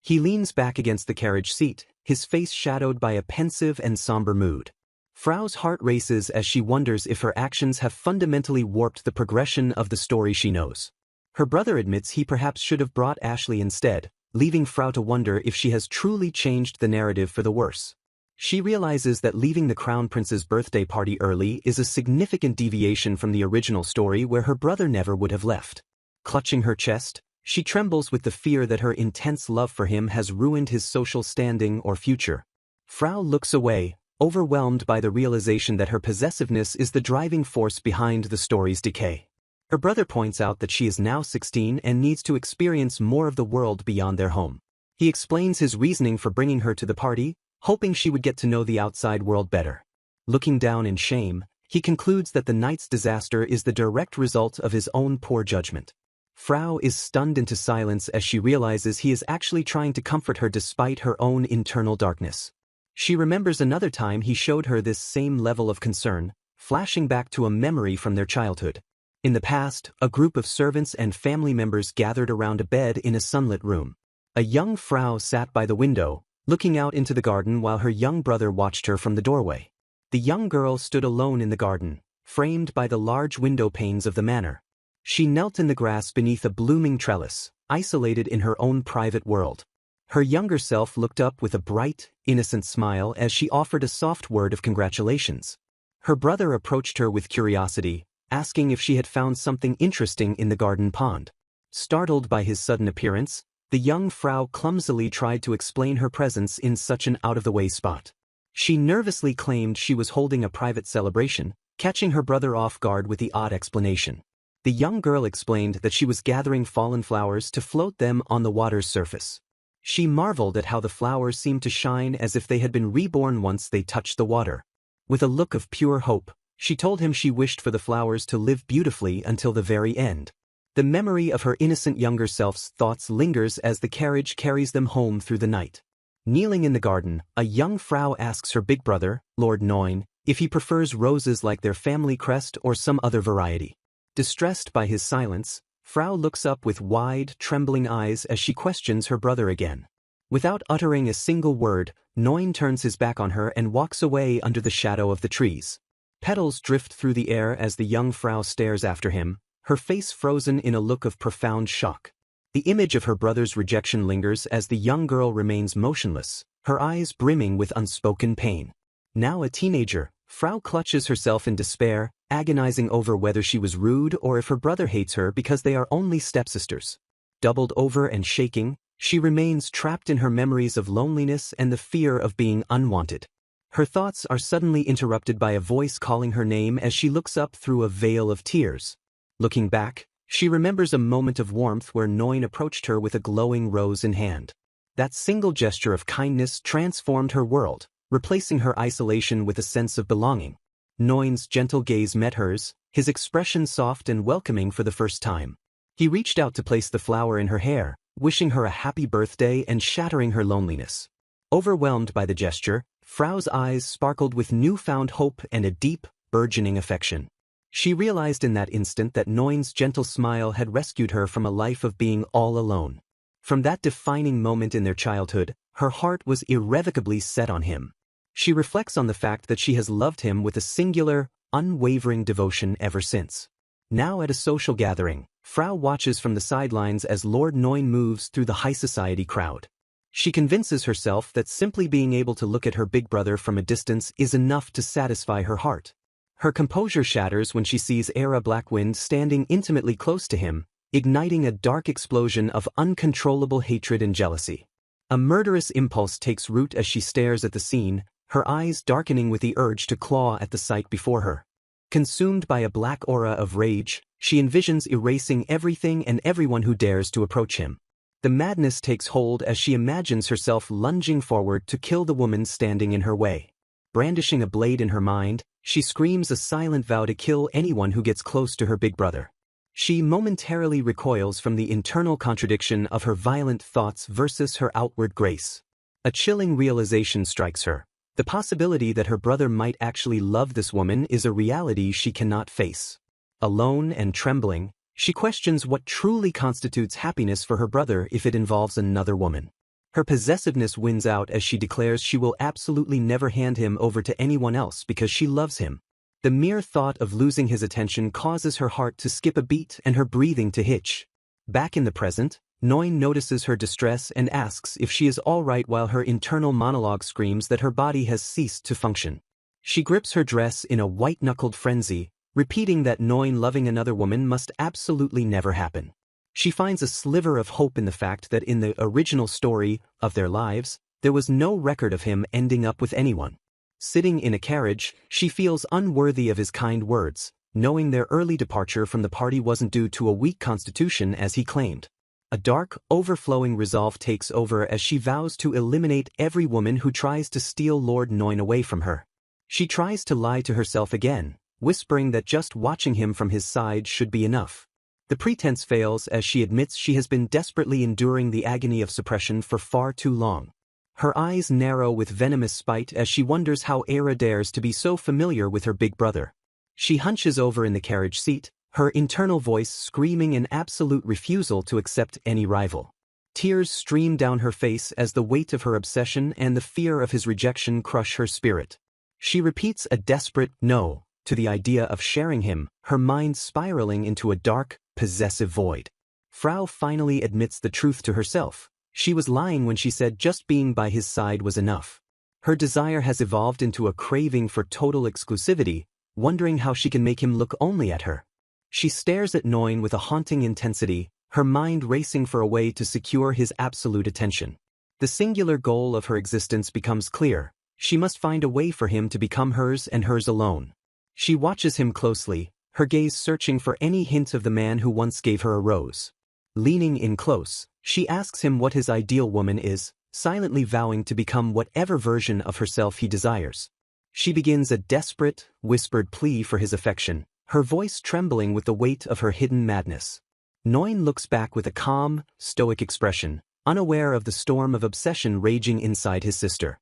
He leans back against the carriage seat, his face shadowed by a pensive and somber mood. Frau's heart races as she wonders if her actions have fundamentally warped the progression of the story she knows. Her brother admits he perhaps should have brought Ashley instead, leaving Frau to wonder if she has truly changed the narrative for the worse. She realizes that leaving the Crown Prince's birthday party early is a significant deviation from the original story where her brother never would have left. Clutching her chest, she trembles with the fear that her intense love for him has ruined his social standing or future. Frau looks away, overwhelmed by the realization that her possessiveness is the driving force behind the story's decay. Her brother points out that she is now 16 and needs to experience more of the world beyond their home. He explains his reasoning for bringing her to the party, hoping she would get to know the outside world better. Looking down in shame, he concludes that the night's disaster is the direct result of his own poor judgment. Frau is stunned into silence as she realizes he is actually trying to comfort her despite her own internal darkness. She remembers another time he showed her this same level of concern, flashing back to a memory from their childhood. In the past, a group of servants and family members gathered around a bed in a sunlit room. A young Frau sat by the window, looking out into the garden while her young brother watched her from the doorway. The young girl stood alone in the garden, framed by the large window panes of the manor. She knelt in the grass beneath a blooming trellis, isolated in her own private world. Her younger self looked up with a bright, innocent smile as she offered a soft word of congratulations. Her brother approached her with curiosity, asking if she had found something interesting in the garden pond. Startled by his sudden appearance, the young Frau clumsily tried to explain her presence in such an out-of-the-way spot. She nervously claimed she was holding a private celebration, catching her brother off guard with the odd explanation. The young girl explained that she was gathering fallen flowers to float them on the water's surface. She marveled at how the flowers seemed to shine as if they had been reborn once they touched the water. With a look of pure hope, she told him she wished for the flowers to live beautifully until the very end. The memory of her innocent younger self's thoughts lingers as the carriage carries them home through the night. Kneeling in the garden, a young Frau asks her big brother, Lord Noin, if he prefers roses like their family crest or some other variety. Distressed by his silence, Frau looks up with wide, trembling eyes as she questions her brother again. Without uttering a single word, Noin turns his back on her and walks away under the shadow of the trees. Petals drift through the air as the young Frau stares after him, her face frozen in a look of profound shock. The image of her brother's rejection lingers as the young girl remains motionless, her eyes brimming with unspoken pain. Now a teenager, Frau clutches herself in despair, agonizing over whether she was rude or if her brother hates her because they are only stepsisters. Doubled over and shaking, she remains trapped in her memories of loneliness and the fear of being unwanted. Her thoughts are suddenly interrupted by a voice calling her name as she looks up through a veil of tears. Looking back, she remembers a moment of warmth where Noin approached her with a glowing rose in hand. That single gesture of kindness transformed her world, replacing her isolation with a sense of belonging. Noin's gentle gaze met hers, his expression soft and welcoming for the first time. He reached out to place the flower in her hair, wishing her a happy birthday and shattering her loneliness. Overwhelmed by the gesture, Frau's eyes sparkled with newfound hope and a deep, burgeoning affection. She realized in that instant that Noin's gentle smile had rescued her from a life of being all alone. From that defining moment in their childhood, her heart was irrevocably set on him. She reflects on the fact that she has loved him with a singular, unwavering devotion ever since. Now at a social gathering, Frau watches from the sidelines as Lord Noin moves through the high society crowd. She convinces herself that simply being able to look at her big brother from a distance is enough to satisfy her heart. Her composure shatters when she sees Era Blackwind standing intimately close to him, igniting a dark explosion of uncontrollable hatred and jealousy. A murderous impulse takes root as she stares at the scene, her eyes darkening with the urge to claw at the sight before her. Consumed by a black aura of rage, she envisions erasing everything and everyone who dares to approach him. The madness takes hold as she imagines herself lunging forward to kill the woman standing in her way. Brandishing a blade in her mind, she screams a silent vow to kill anyone who gets close to her big brother. She momentarily recoils from the internal contradiction of her violent thoughts versus her outward grace. A chilling realization strikes her. The possibility that her brother might actually love this woman is a reality she cannot face. Alone and trembling, she questions what truly constitutes happiness for her brother if it involves another woman. Her possessiveness wins out as she declares she will absolutely never hand him over to anyone else because she loves him. The mere thought of losing his attention causes her heart to skip a beat and her breathing to hitch. Back in the present, Noin notices her distress and asks if she is all right while her internal monologue screams that her body has ceased to function. She grips her dress in a white-knuckled frenzy, repeating that Noin loving another woman must absolutely never happen. She finds a sliver of hope in the fact that in the original story of their lives, there was no record of him ending up with anyone. Sitting in a carriage, she feels unworthy of his kind words, knowing their early departure from the party wasn't due to a weak constitution as he claimed. A dark, overflowing resolve takes over as she vows to eliminate every woman who tries to steal Lord Noin away from her. She tries to lie to herself again, whispering that just watching him from his side should be enough. The pretense fails as she admits she has been desperately enduring the agony of suppression for far too long. Her eyes narrow with venomous spite as she wonders how Era dares to be so familiar with her big brother. She hunches over in the carriage seat, her internal voice screaming an absolute refusal to accept any rival. Tears stream down her face as the weight of her obsession and the fear of his rejection crush her spirit. She repeats a desperate no to the idea of sharing him, her mind spiraling into a dark, possessive void. Frau finally admits the truth to herself. She was lying when she said just being by his side was enough. Her desire has evolved into a craving for total exclusivity, wondering how she can make him look only at her. She stares at Noin with a haunting intensity, her mind racing for a way to secure his absolute attention. The singular goal of her existence becomes clear. She must find a way for him to become hers and hers alone. She watches him closely, her gaze searching for any hint of the man who once gave her a rose. Leaning in close, she asks him what his ideal woman is, silently vowing to become whatever version of herself he desires. She begins a desperate, whispered plea for his affection, her voice trembling with the weight of her hidden madness. Nguyen looks back with a calm, stoic expression, unaware of the storm of obsession raging inside his sister.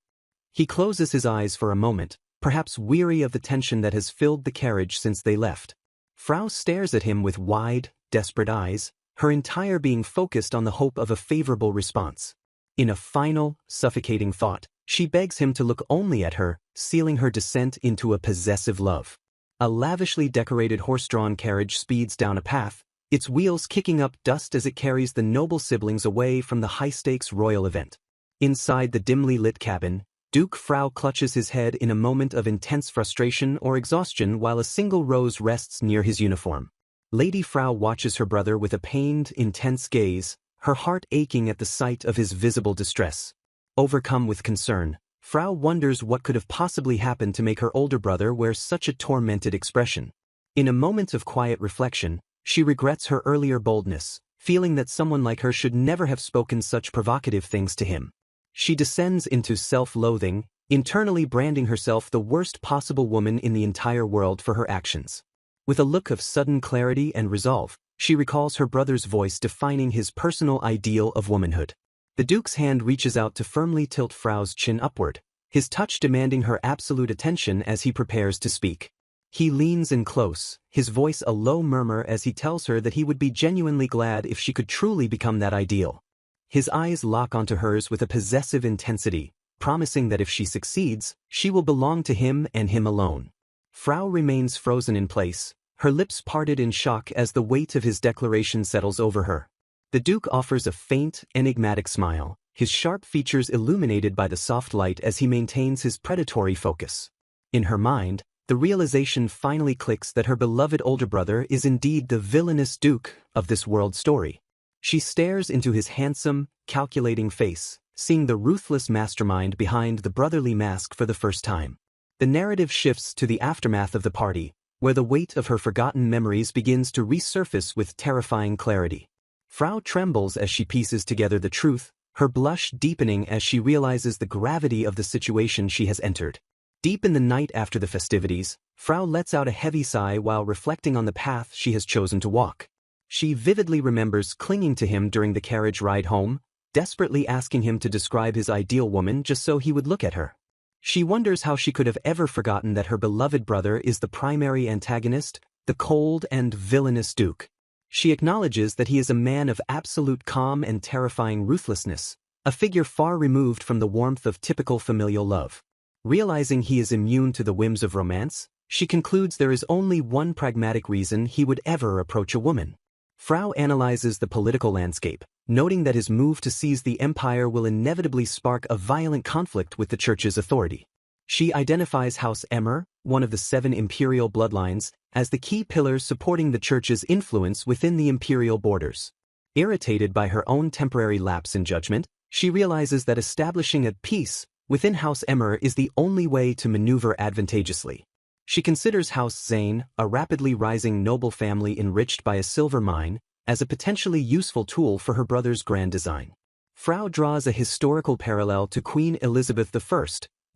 He closes his eyes for a moment, perhaps weary of the tension that has filled the carriage since they left. Frau stares at him with wide, desperate eyes, her entire being focused on the hope of a favorable response. In a final, suffocating thought, she begs him to look only at her, sealing her descent into a possessive love. A lavishly decorated horse-drawn carriage speeds down a path, its wheels kicking up dust as it carries the noble siblings away from the high-stakes royal event. Inside the dimly lit cabin, Duke Frau clutches his head in a moment of intense frustration or exhaustion while a single rose rests near his uniform. Lady Frau watches her brother with a pained, intense gaze, her heart aching at the sight of his visible distress. Overcome with concern, Frau wonders what could have possibly happened to make her older brother wear such a tormented expression. In a moment of quiet reflection, she regrets her earlier boldness, feeling that someone like her should never have spoken such provocative things to him. She descends into self-loathing, internally branding herself the worst possible woman in the entire world for her actions. With a look of sudden clarity and resolve, she recalls her brother's voice defining his personal ideal of womanhood. The Duke's hand reaches out to firmly tilt Frau's chin upward, his touch demanding her absolute attention as he prepares to speak. He leans in close, his voice a low murmur as he tells her that he would be genuinely glad if she could truly become that ideal. His eyes lock onto hers with a possessive intensity, promising that if she succeeds, she will belong to him and him alone. Frau remains frozen in place, her lips parted in shock as the weight of his declaration settles over her. The Duke offers a faint, enigmatic smile, his sharp features illuminated by the soft light as he maintains his predatory focus. In her mind, the realization finally clicks that her beloved older brother is indeed the villainous Duke of this world story. She stares into his handsome, calculating face, seeing the ruthless mastermind behind the brotherly mask for the first time. The narrative shifts to the aftermath of the party, where the weight of her forgotten memories begins to resurface with terrifying clarity. Frau trembles as she pieces together the truth, her blush deepening as she realizes the gravity of the situation she has entered. Deep in the night after the festivities, Frau lets out a heavy sigh while reflecting on the path she has chosen to walk. She vividly remembers clinging to him during the carriage ride home, desperately asking him to describe his ideal woman just so he would look at her. She wonders how she could have ever forgotten that her beloved brother is the primary antagonist, the cold and villainous Duke. She acknowledges that he is a man of absolute calm and terrifying ruthlessness, a figure far removed from the warmth of typical familial love. Realizing he is immune to the whims of romance, she concludes there is only one pragmatic reason he would ever approach a woman. Frau analyzes the political landscape, noting that his move to seize the empire will inevitably spark a violent conflict with the church's authority. She identifies House Emmer, one of the 7 imperial bloodlines, as the key pillars supporting the church's influence within the imperial borders. Irritated by her own temporary lapse in judgment, she realizes that establishing a peace within House Emmer is the only way to maneuver advantageously. She considers House Zane, a rapidly rising noble family enriched by a silver mine, as a potentially useful tool for her brother's grand design. Frau draws a historical parallel to Queen Elizabeth I,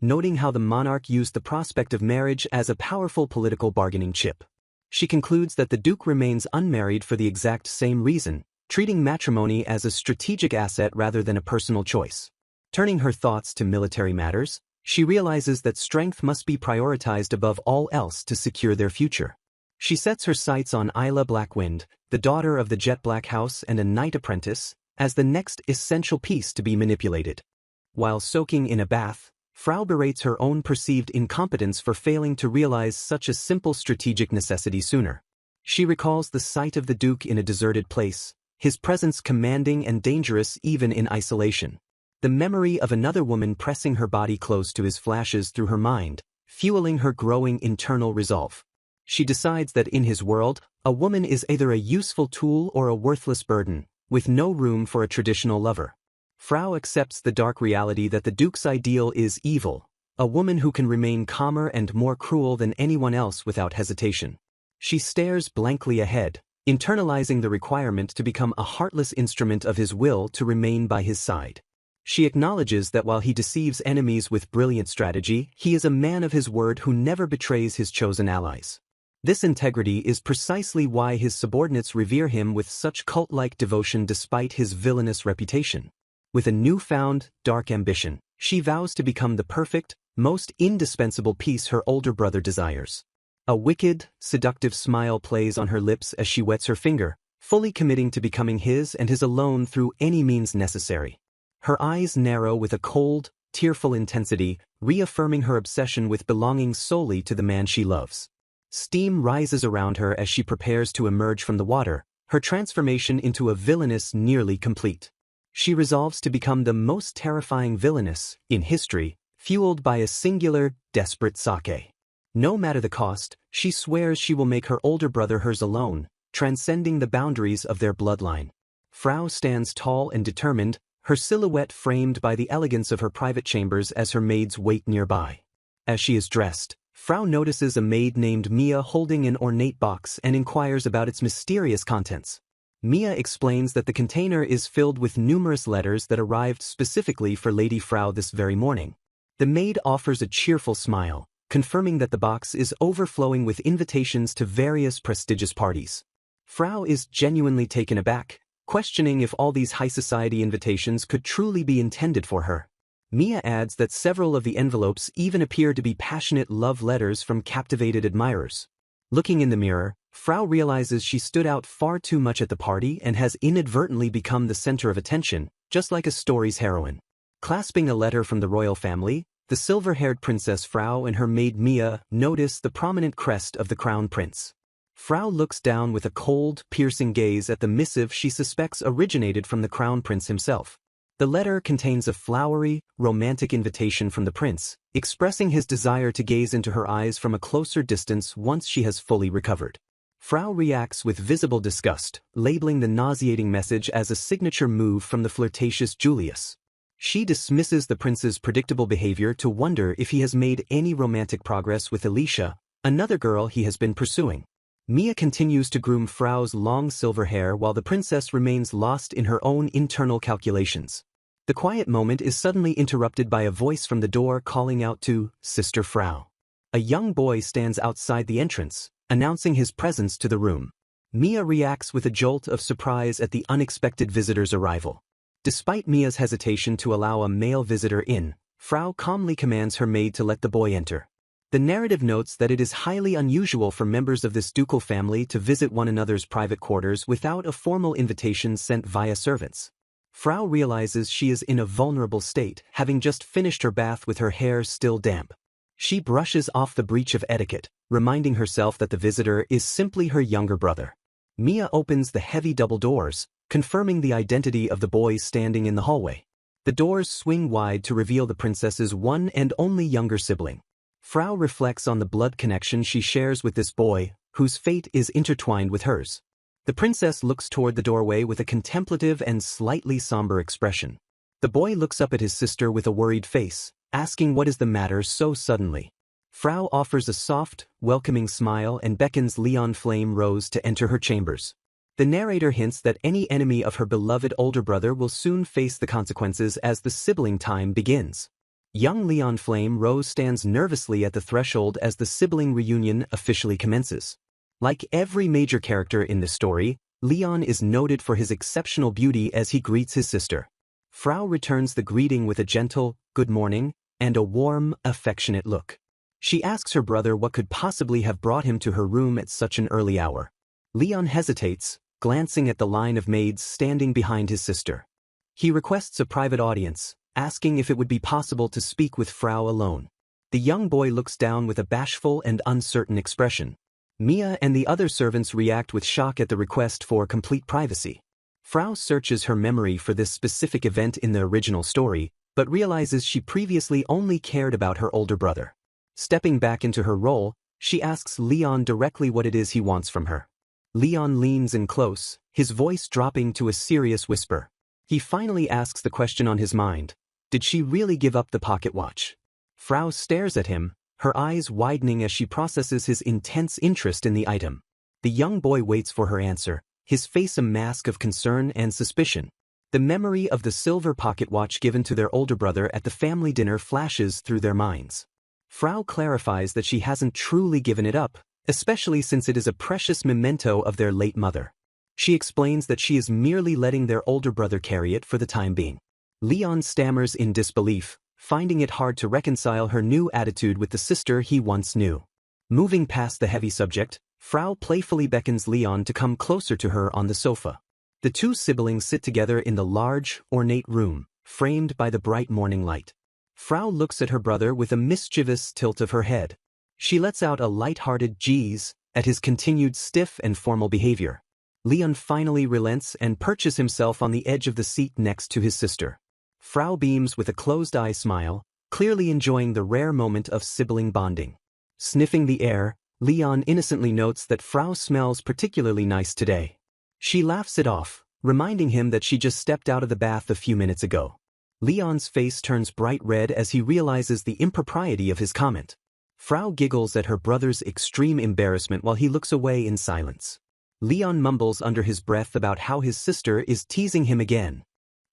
noting how the monarch used the prospect of marriage as a powerful political bargaining chip. She concludes that the Duke remains unmarried for the exact same reason, treating matrimony as a strategic asset rather than a personal choice. Turning her thoughts to military matters, she realizes that strength must be prioritized above all else to secure their future. She sets her sights on Isla Blackwind, the daughter of the Jet Black House and a knight apprentice, as the next essential piece to be manipulated. While soaking in a bath, Frau berates her own perceived incompetence for failing to realize such a simple strategic necessity sooner. She recalls the sight of the Duke in a deserted place, his presence commanding and dangerous even in isolation. The memory of another woman pressing her body close to his flashes through her mind, fueling her growing internal resolve. She decides that in his world, a woman is either a useful tool or a worthless burden, with no room for a traditional lover. Frau accepts the dark reality that the Duke's ideal is evil, a woman who can remain calmer and more cruel than anyone else without hesitation. She stares blankly ahead, internalizing the requirement to become a heartless instrument of his will to remain by his side. She acknowledges that while he deceives enemies with brilliant strategy, he is a man of his word who never betrays his chosen allies. This integrity is precisely why his subordinates revere him with such cult-like devotion despite his villainous reputation. With a newfound, dark ambition, she vows to become the perfect, most indispensable piece her older brother desires. A wicked, seductive smile plays on her lips as she wets her finger, fully committing to becoming his and his alone through any means necessary. Her eyes narrow with a cold, tearful intensity, reaffirming her obsession with belonging solely to the man she loves. Steam rises around her as she prepares to emerge from the water, her transformation into a villainess nearly complete. She resolves to become the most terrifying villainess in history, fueled by a singular, desperate sake. No matter the cost, she swears she will make her older brother hers alone, transcending the boundaries of their bloodline. Frau stands tall and determined, her silhouette framed by the elegance of her private chambers as her maids wait nearby. As she is dressed, Frau notices a maid named Mia holding an ornate box and inquires about its mysterious contents. Mia explains that the container is filled with numerous letters that arrived specifically for Lady Frau this very morning. The maid offers a cheerful smile, confirming that the box is overflowing with invitations to various prestigious parties. Frau is genuinely taken aback, questioning if all these high society invitations could truly be intended for her. Mia adds that several of the envelopes even appear to be passionate love letters from captivated admirers. Looking in the mirror, Frau realizes she stood out far too much at the party and has inadvertently become the center of attention, just like a story's heroine. Clasping a letter from the royal family, the silver-haired Princess Frau and her maid Mia notice the prominent crest of the crown prince. Frau looks down with a cold, piercing gaze at the missive she suspects originated from the crown prince himself. The letter contains a flowery, romantic invitation from the prince, expressing his desire to gaze into her eyes from a closer distance once she has fully recovered. Frau reacts with visible disgust, labeling the nauseating message as a signature move from the flirtatious Julius. She dismisses the prince's predictable behavior to wonder if he has made any romantic progress with Alicia, another girl he has been pursuing. Mia continues to groom Frau's long silver hair while the princess remains lost in her own internal calculations. The quiet moment is suddenly interrupted by a voice from the door calling out to Sister Frau. A young boy stands outside the entrance, announcing his presence to the room. Mia reacts with a jolt of surprise at the unexpected visitor's arrival. Despite Mia's hesitation to allow a male visitor in, Frau calmly commands her maid to let the boy enter. The narrative notes that it is highly unusual for members of this ducal family to visit one another's private quarters without a formal invitation sent via servants. Frau realizes she is in a vulnerable state, having just finished her bath with her hair still damp. She brushes off the breach of etiquette, reminding herself that the visitor is simply her younger brother. Mia opens the heavy double doors, confirming the identity of the boy standing in the hallway. The doors swing wide to reveal the princess's one and only younger sibling. Frau reflects on the blood connection she shares with this boy, whose fate is intertwined with hers. The princess looks toward the doorway with a contemplative and slightly somber expression. The boy looks up at his sister with a worried face, asking what is the matter so suddenly. Frau offers a soft, welcoming smile and beckons Leon Flame Rose to enter her chambers. The narrator hints that any enemy of her beloved older brother will soon face the consequences as the sibling time begins. Young Leon Flame Rose stands nervously at the threshold as the sibling reunion officially commences. Like every major character in this story, Leon is noted for his exceptional beauty as he greets his sister. Frau returns the greeting with a gentle, good morning, and a warm, affectionate look. She asks her brother what could possibly have brought him to her room at such an early hour. Leon hesitates, glancing at the line of maids standing behind his sister. He requests a private audience, asking if it would be possible to speak with Frau alone. The young boy looks down with a bashful and uncertain expression. Mia and the other servants react with shock at the request for complete privacy. Frau searches her memory for this specific event in the original story, but realizes she previously only cared about her older brother. Stepping back into her role, she asks Leon directly what it is he wants from her. Leon leans in close, his voice dropping to a serious whisper. He finally asks the question on his mind. Did she really give up the pocket watch? Frau stares at him, her eyes widening as she processes his intense interest in the item. The young boy waits for her answer, his face a mask of concern and suspicion. The memory of the silver pocket watch given to their older brother at the family dinner flashes through their minds. Frau clarifies that she hasn't truly given it up, especially since it is a precious memento of their late mother. She explains that she is merely letting their older brother carry it for the time being. Leon stammers in disbelief, finding it hard to reconcile her new attitude with the sister he once knew. Moving past the heavy subject, Frau playfully beckons Leon to come closer to her on the sofa. The two siblings sit together in the large, ornate room, framed by the bright morning light. Frau looks at her brother with a mischievous tilt of her head. She lets out a light-hearted "geez" at his continued stiff and formal behavior. Leon finally relents and perches himself on the edge of the seat next to his sister. Frau beams with a closed-eye smile, clearly enjoying the rare moment of sibling bonding. Sniffing the air, Leon innocently notes that Frau smells particularly nice today. She laughs it off, reminding him that she just stepped out of the bath a few minutes ago. Leon's face turns bright red as he realizes the impropriety of his comment. Frau giggles at her brother's extreme embarrassment while he looks away in silence. Leon mumbles under his breath about how his sister is teasing him again.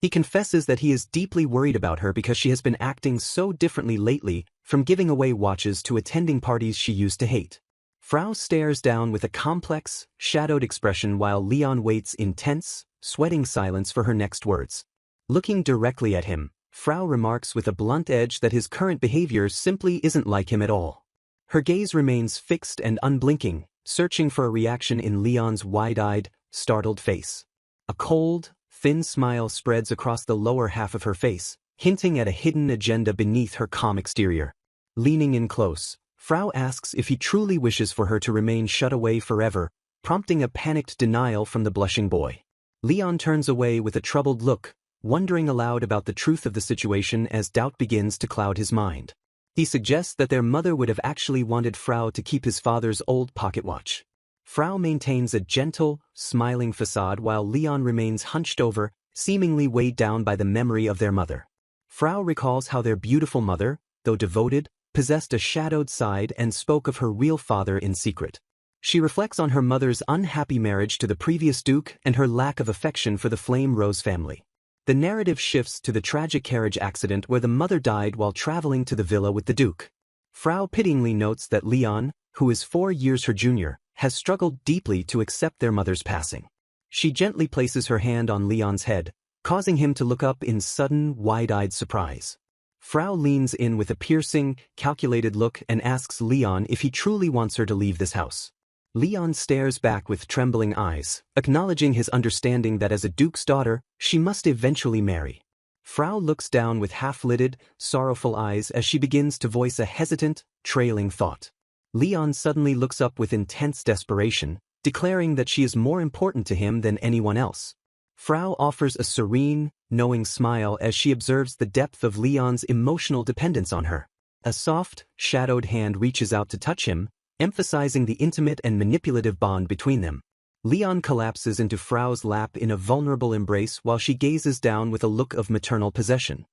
He confesses that he is deeply worried about her because she has been acting so differently lately, from giving away watches to attending parties she used to hate. Frau stares down with a complex, shadowed expression while Leon waits in tense, sweating silence for her next words. Looking directly at him, Frau remarks with a blunt edge that his current behavior simply isn't like him at all. Her gaze remains fixed and unblinking, searching for a reaction in Leon's wide-eyed, startled face. A cold, thin smile spreads across the lower half of her face, hinting at a hidden agenda beneath her calm exterior. Leaning in close, Frau asks if he truly wishes for her to remain shut away forever, prompting a panicked denial from the blushing boy. Leon turns away with a troubled look, wondering aloud about the truth of the situation as doubt begins to cloud his mind. He suggests that their mother would have actually wanted Frau to keep his father's old pocket watch. Frau maintains a gentle, smiling facade while Leon remains hunched over, seemingly weighed down by the memory of their mother. Frau recalls how their beautiful mother, though devoted, possessed a shadowed side and spoke of her real father in secret. She reflects on her mother's unhappy marriage to the previous duke and her lack of affection for the Flame Rose family. The narrative shifts to the tragic carriage accident where the mother died while traveling to the villa with the duke. Frau pityingly notes that Leon, who is 4 years her junior, has struggled deeply to accept their mother's passing. She gently places her hand on Leon's head, causing him to look up in sudden, wide-eyed surprise. Frau leans in with a piercing, calculated look and asks Leon if he truly wants her to leave this house. Leon stares back with trembling eyes, acknowledging his understanding that as a duke's daughter, she must eventually marry. Frau looks down with half-lidded, sorrowful eyes as she begins to voice a hesitant, trailing thought. Leon suddenly looks up with intense desperation, declaring that she is more important to him than anyone else. Frau offers a serene, knowing smile as she observes the depth of Leon's emotional dependence on her. A soft, shadowed hand reaches out to touch him, emphasizing the intimate and manipulative bond between them. Leon collapses into Frau's lap in a vulnerable embrace while she gazes down with a look of maternal possession.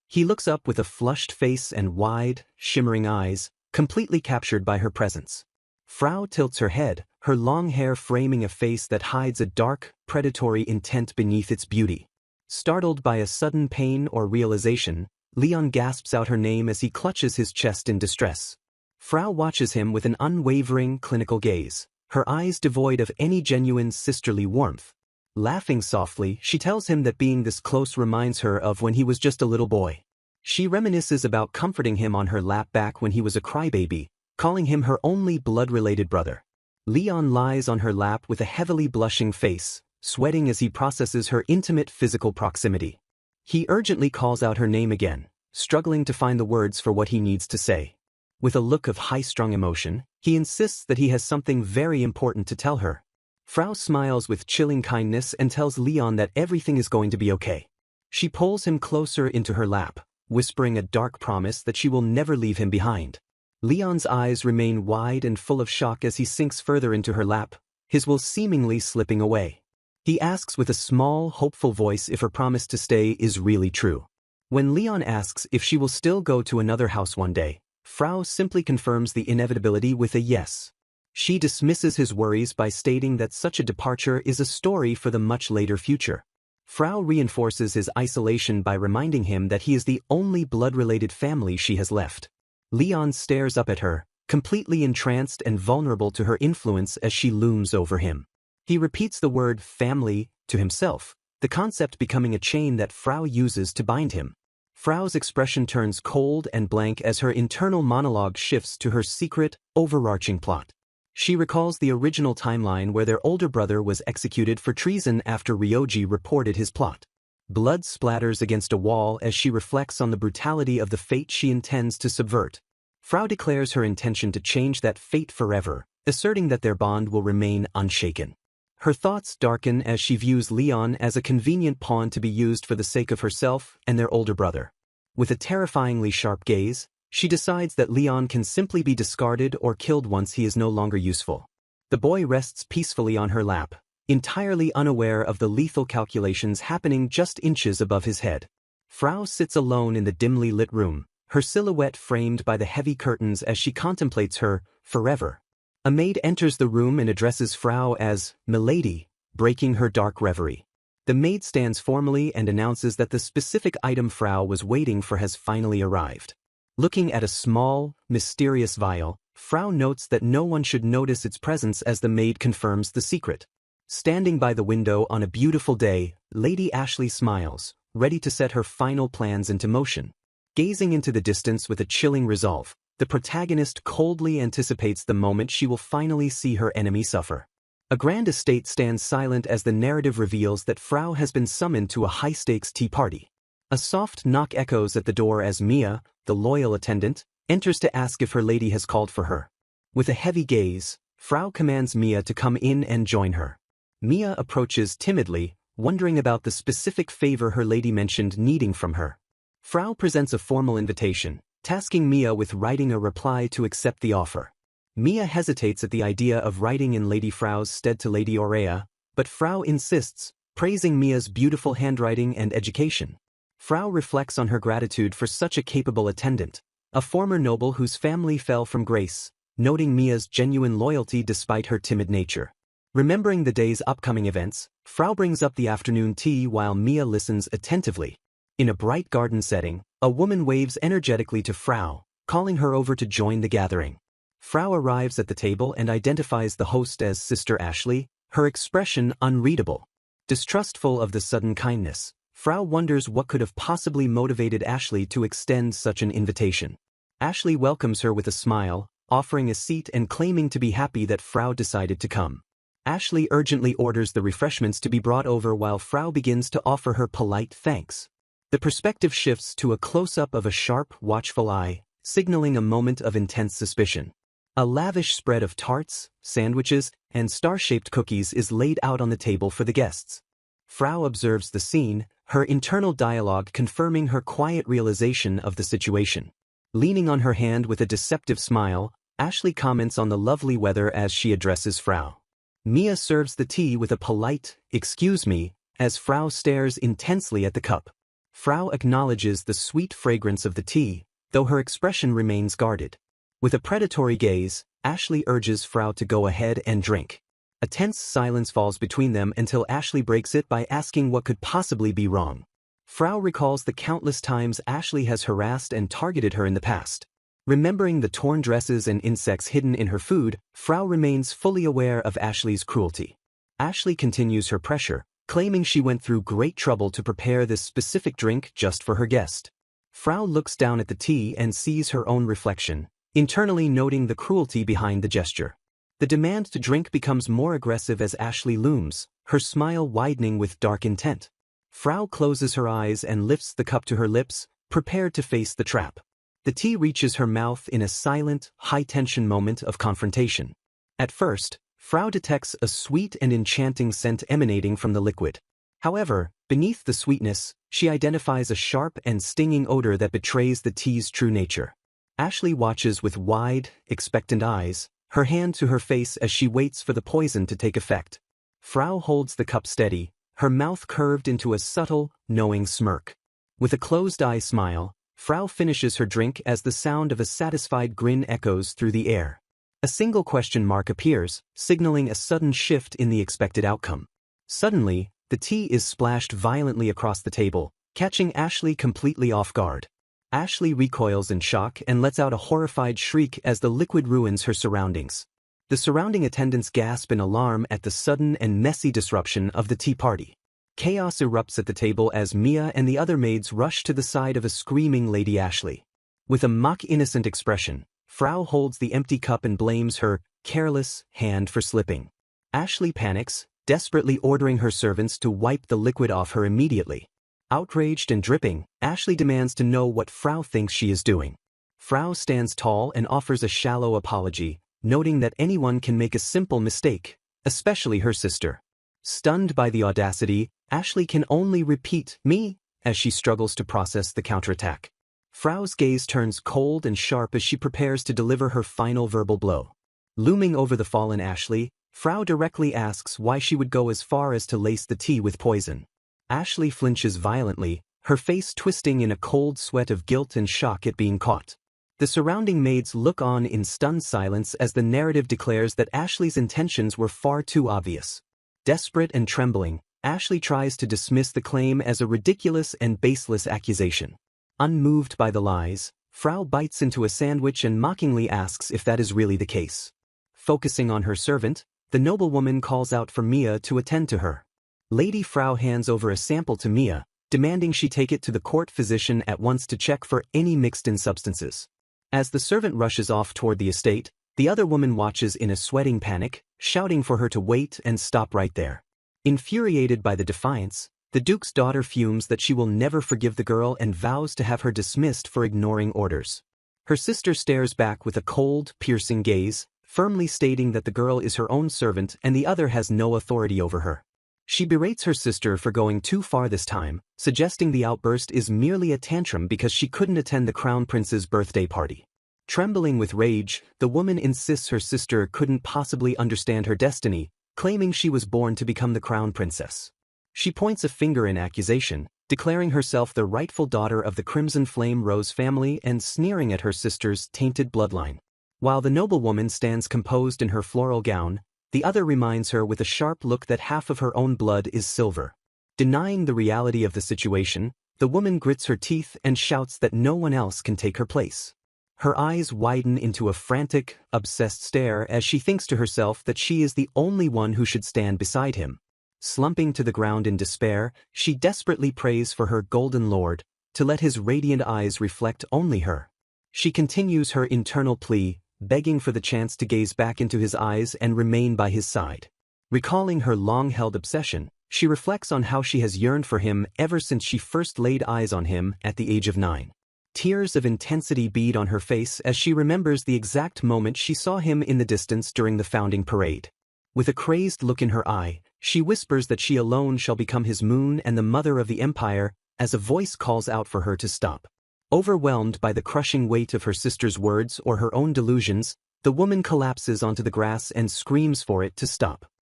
He looks up with a flushed face and wide, shimmering eyes, completely captured by her presence. Frau tilts her head, her long hair framing a face that hides a dark, predatory intent beneath its beauty. Startled by a sudden pain or realization, Leon gasps out her name as he clutches his chest in distress. Frau watches him with an unwavering, clinical gaze, her eyes devoid of any genuine sisterly warmth. Laughing softly, she tells him that being this close reminds her of when he was just a little boy. She reminisces about comforting him on her lap back when he was a crybaby, calling him her only blood-related brother. Leon lies on her lap with a heavily blushing face, sweating as he processes her intimate physical proximity. He urgently calls out her name again, struggling to find the words for what he needs to say. With a look of high-strung emotion, he insists that he has something very important to tell her. Frau smiles with chilling kindness and tells Leon that everything is going to be okay. She pulls him closer into her lap, whispering a dark promise that she will never leave him behind. Leon's eyes remain wide and full of shock as he sinks further into her lap, his will seemingly slipping away. He asks with a small, hopeful voice if her promise to stay is really true. When Leon asks if she will still go to another house one day, Frau simply confirms the inevitability with a yes. She dismisses his worries by stating that such a departure is a story for the much later future. Frau reinforces his isolation by reminding him that he is the only blood-related family she has left. Leon stares up at her, completely entranced and vulnerable to her influence as she looms over him. He repeats the word family to himself, the concept becoming a chain that Frau uses to bind him. Frau's expression turns cold and blank as her internal monologue shifts to her secret, overarching plot. She recalls the original timeline where their older brother was executed for treason after Ryoji reported his plot. Blood splatters against a wall as she reflects on the brutality of the fate she intends to subvert. Frau declares her intention to change that fate forever, asserting that their bond will remain unshaken. Her thoughts darken as she views Leon as a convenient pawn to be used for the sake of herself and their older brother. With a terrifyingly sharp gaze, she decides that Leon can simply be discarded or killed once he is no longer useful. The boy rests peacefully on her lap, entirely unaware of the lethal calculations happening just inches above his head. Frau sits alone in the dimly lit room, her silhouette framed by the heavy curtains as she contemplates her forever. A maid enters the room and addresses Frau as "Milady," breaking her dark reverie. The maid stands formally and announces that the specific item Frau was waiting for has finally arrived. Looking at a small, mysterious vial, Frau notes that no one should notice its presence as the maid confirms the secret. Standing by the window on a beautiful day, Lady Ashley smiles, ready to set her final plans into motion. Gazing into the distance with a chilling resolve, the protagonist coldly anticipates the moment she will finally see her enemy suffer. A grand estate stands silent as the narrative reveals that Frau has been summoned to a high-stakes tea party. A soft knock echoes at the door as Mia, the loyal attendant, enters to ask if her lady has called for her. With a heavy gaze, Frau commands Mia to come in and join her. Mia approaches timidly, wondering about the specific favor her lady mentioned needing from her. Frau presents a formal invitation, tasking Mia with writing a reply to accept the offer. Mia hesitates at the idea of writing in Lady Frau's stead to Lady Aurea, but Frau insists, praising Mia's beautiful handwriting and education. Frau reflects on her gratitude for such a capable attendant, a former noble whose family fell from grace, noting Mia's genuine loyalty despite her timid nature. Remembering the day's upcoming events, Frau brings up the afternoon tea while Mia listens attentively. In a bright garden setting, a woman waves energetically to Frau, calling her over to join the gathering. Frau arrives at the table and identifies the host as Sister Ashley, her expression unreadable. Distrustful of the sudden kindness, Frau wonders what could have possibly motivated Ashley to extend such an invitation. Ashley welcomes her with a smile, offering a seat and claiming to be happy that Frau decided to come. Ashley urgently orders the refreshments to be brought over while Frau begins to offer her polite thanks. The perspective shifts to a close-up of a sharp, watchful eye, signaling a moment of intense suspicion. A lavish spread of tarts, sandwiches, and star-shaped cookies is laid out on the table for the guests. Frau observes the scene, her internal dialogue confirming her quiet realization of the situation. Leaning on her hand with a deceptive smile, Ashley comments on the lovely weather as she addresses Frau. Mia serves the tea with a polite, "Excuse me," as Frau stares intensely at the cup. Frau acknowledges the sweet fragrance of the tea, though her expression remains guarded. With a predatory gaze, Ashley urges Frau to go ahead and drink. A tense silence falls between them until Ashley breaks it by asking what could possibly be wrong. Frau recalls the countless times Ashley has harassed and targeted her in the past. Remembering the torn dresses and insects hidden in her food, Frau remains fully aware of Ashley's cruelty. Ashley continues her pressure, claiming she went through great trouble to prepare this specific drink just for her guest. Frau looks down at the tea and sees her own reflection, internally noting the cruelty behind the gesture. The demand to drink becomes more aggressive as Ashley looms, her smile widening with dark intent. Frau closes her eyes and lifts the cup to her lips, prepared to face the trap. The tea reaches her mouth in a silent, high-tension moment of confrontation. At first, Frau detects a sweet and enchanting scent emanating from the liquid. However, beneath the sweetness, she identifies a sharp and stinging odor that betrays the tea's true nature. Ashley watches with wide, expectant eyes, her hand to her face as she waits for the poison to take effect. Frau holds the cup steady, her mouth curved into a subtle, knowing smirk. With a closed-eye smile, Frau finishes her drink as the sound of a satisfied grin echoes through the air. A single question mark appears, signaling a sudden shift in the expected outcome. Suddenly, The tea is splashed violently across the table, catching Ashley completely off guard. Ashley recoils in shock and lets out a horrified shriek as the liquid ruins her surroundings. The surrounding attendants gasp in alarm at the sudden and messy disruption of the tea party. Chaos erupts at the table as Mia and the other maids rush to the side of a screaming Lady Ashley. With a mock-innocent expression, Frau holds the empty cup and blames her careless hand for slipping. Ashley panics, desperately ordering her servants to wipe the liquid off her immediately. Outraged and dripping, Ashley demands to know what Frau thinks she is doing. Frau stands tall and offers a shallow apology, noting that anyone can make a simple mistake, especially her sister. Stunned by the audacity, Ashley can only repeat, "Me," as she struggles to process the counterattack. Frau's gaze turns cold and sharp as she prepares to deliver her final verbal blow. Looming over the fallen Ashley, Frau directly asks why she would go as far as to lace the tea with poison. Ashley flinches violently, her face twisting in a cold sweat of guilt and shock at being caught. The surrounding maids look on in stunned silence as the narrative declares that Ashley's intentions were far too obvious. Desperate and trembling, Ashley tries to dismiss the claim as a ridiculous and baseless accusation. Unmoved by the lies, Frau bites into a sandwich and mockingly asks if that is really the case. Focusing on her servant, the noblewoman calls out for Mia to attend to her. Lady Frau hands over a sample to Mia, demanding she take it to the court physician at once to check for any mixed-in substances. As the servant rushes off toward the estate, the other woman watches in a sweating panic, shouting for her to wait and stop right there. Infuriated by the defiance, the Duke's daughter fumes that she will never forgive the girl and vows to have her dismissed for ignoring orders. Her sister stares back with a cold, piercing gaze, firmly stating that the girl is her own servant and the other has no authority over her. She berates her sister for going too far this time, suggesting the outburst is merely a tantrum because she couldn't attend the Crown Prince's birthday party. Trembling with rage, the woman insists her sister couldn't possibly understand her destiny, claiming she was born to become the Crown Princess. She points a finger in accusation, declaring herself the rightful daughter of the Crimson Flame Rose family and sneering at her sister's tainted bloodline. While the noblewoman stands composed in her floral gown, the other reminds her with a sharp look that half of her own blood is silver. Denying the reality of the situation, the woman grits her teeth and shouts that no one else can take her place. Her eyes widen into a frantic, obsessed stare as she thinks to herself that she is the only one who should stand beside him. Slumping to the ground in despair, she desperately prays for her golden lord, to let his radiant eyes reflect only her. She continues her internal plea, begging for the chance to gaze back into his eyes and remain by his side. Recalling her long-held obsession, she reflects on how she has yearned for him ever since she first laid eyes on him at the age of 9. Tears of intensity bead on her face as she remembers the exact moment she saw him in the distance during the founding parade. With a crazed look in her eye, she whispers that she alone shall become his moon and the mother of the empire, as a voice calls out for her to stop. Overwhelmed by the crushing weight of her sister's words or her own delusions, the woman collapses onto the grass and screams for it to stop.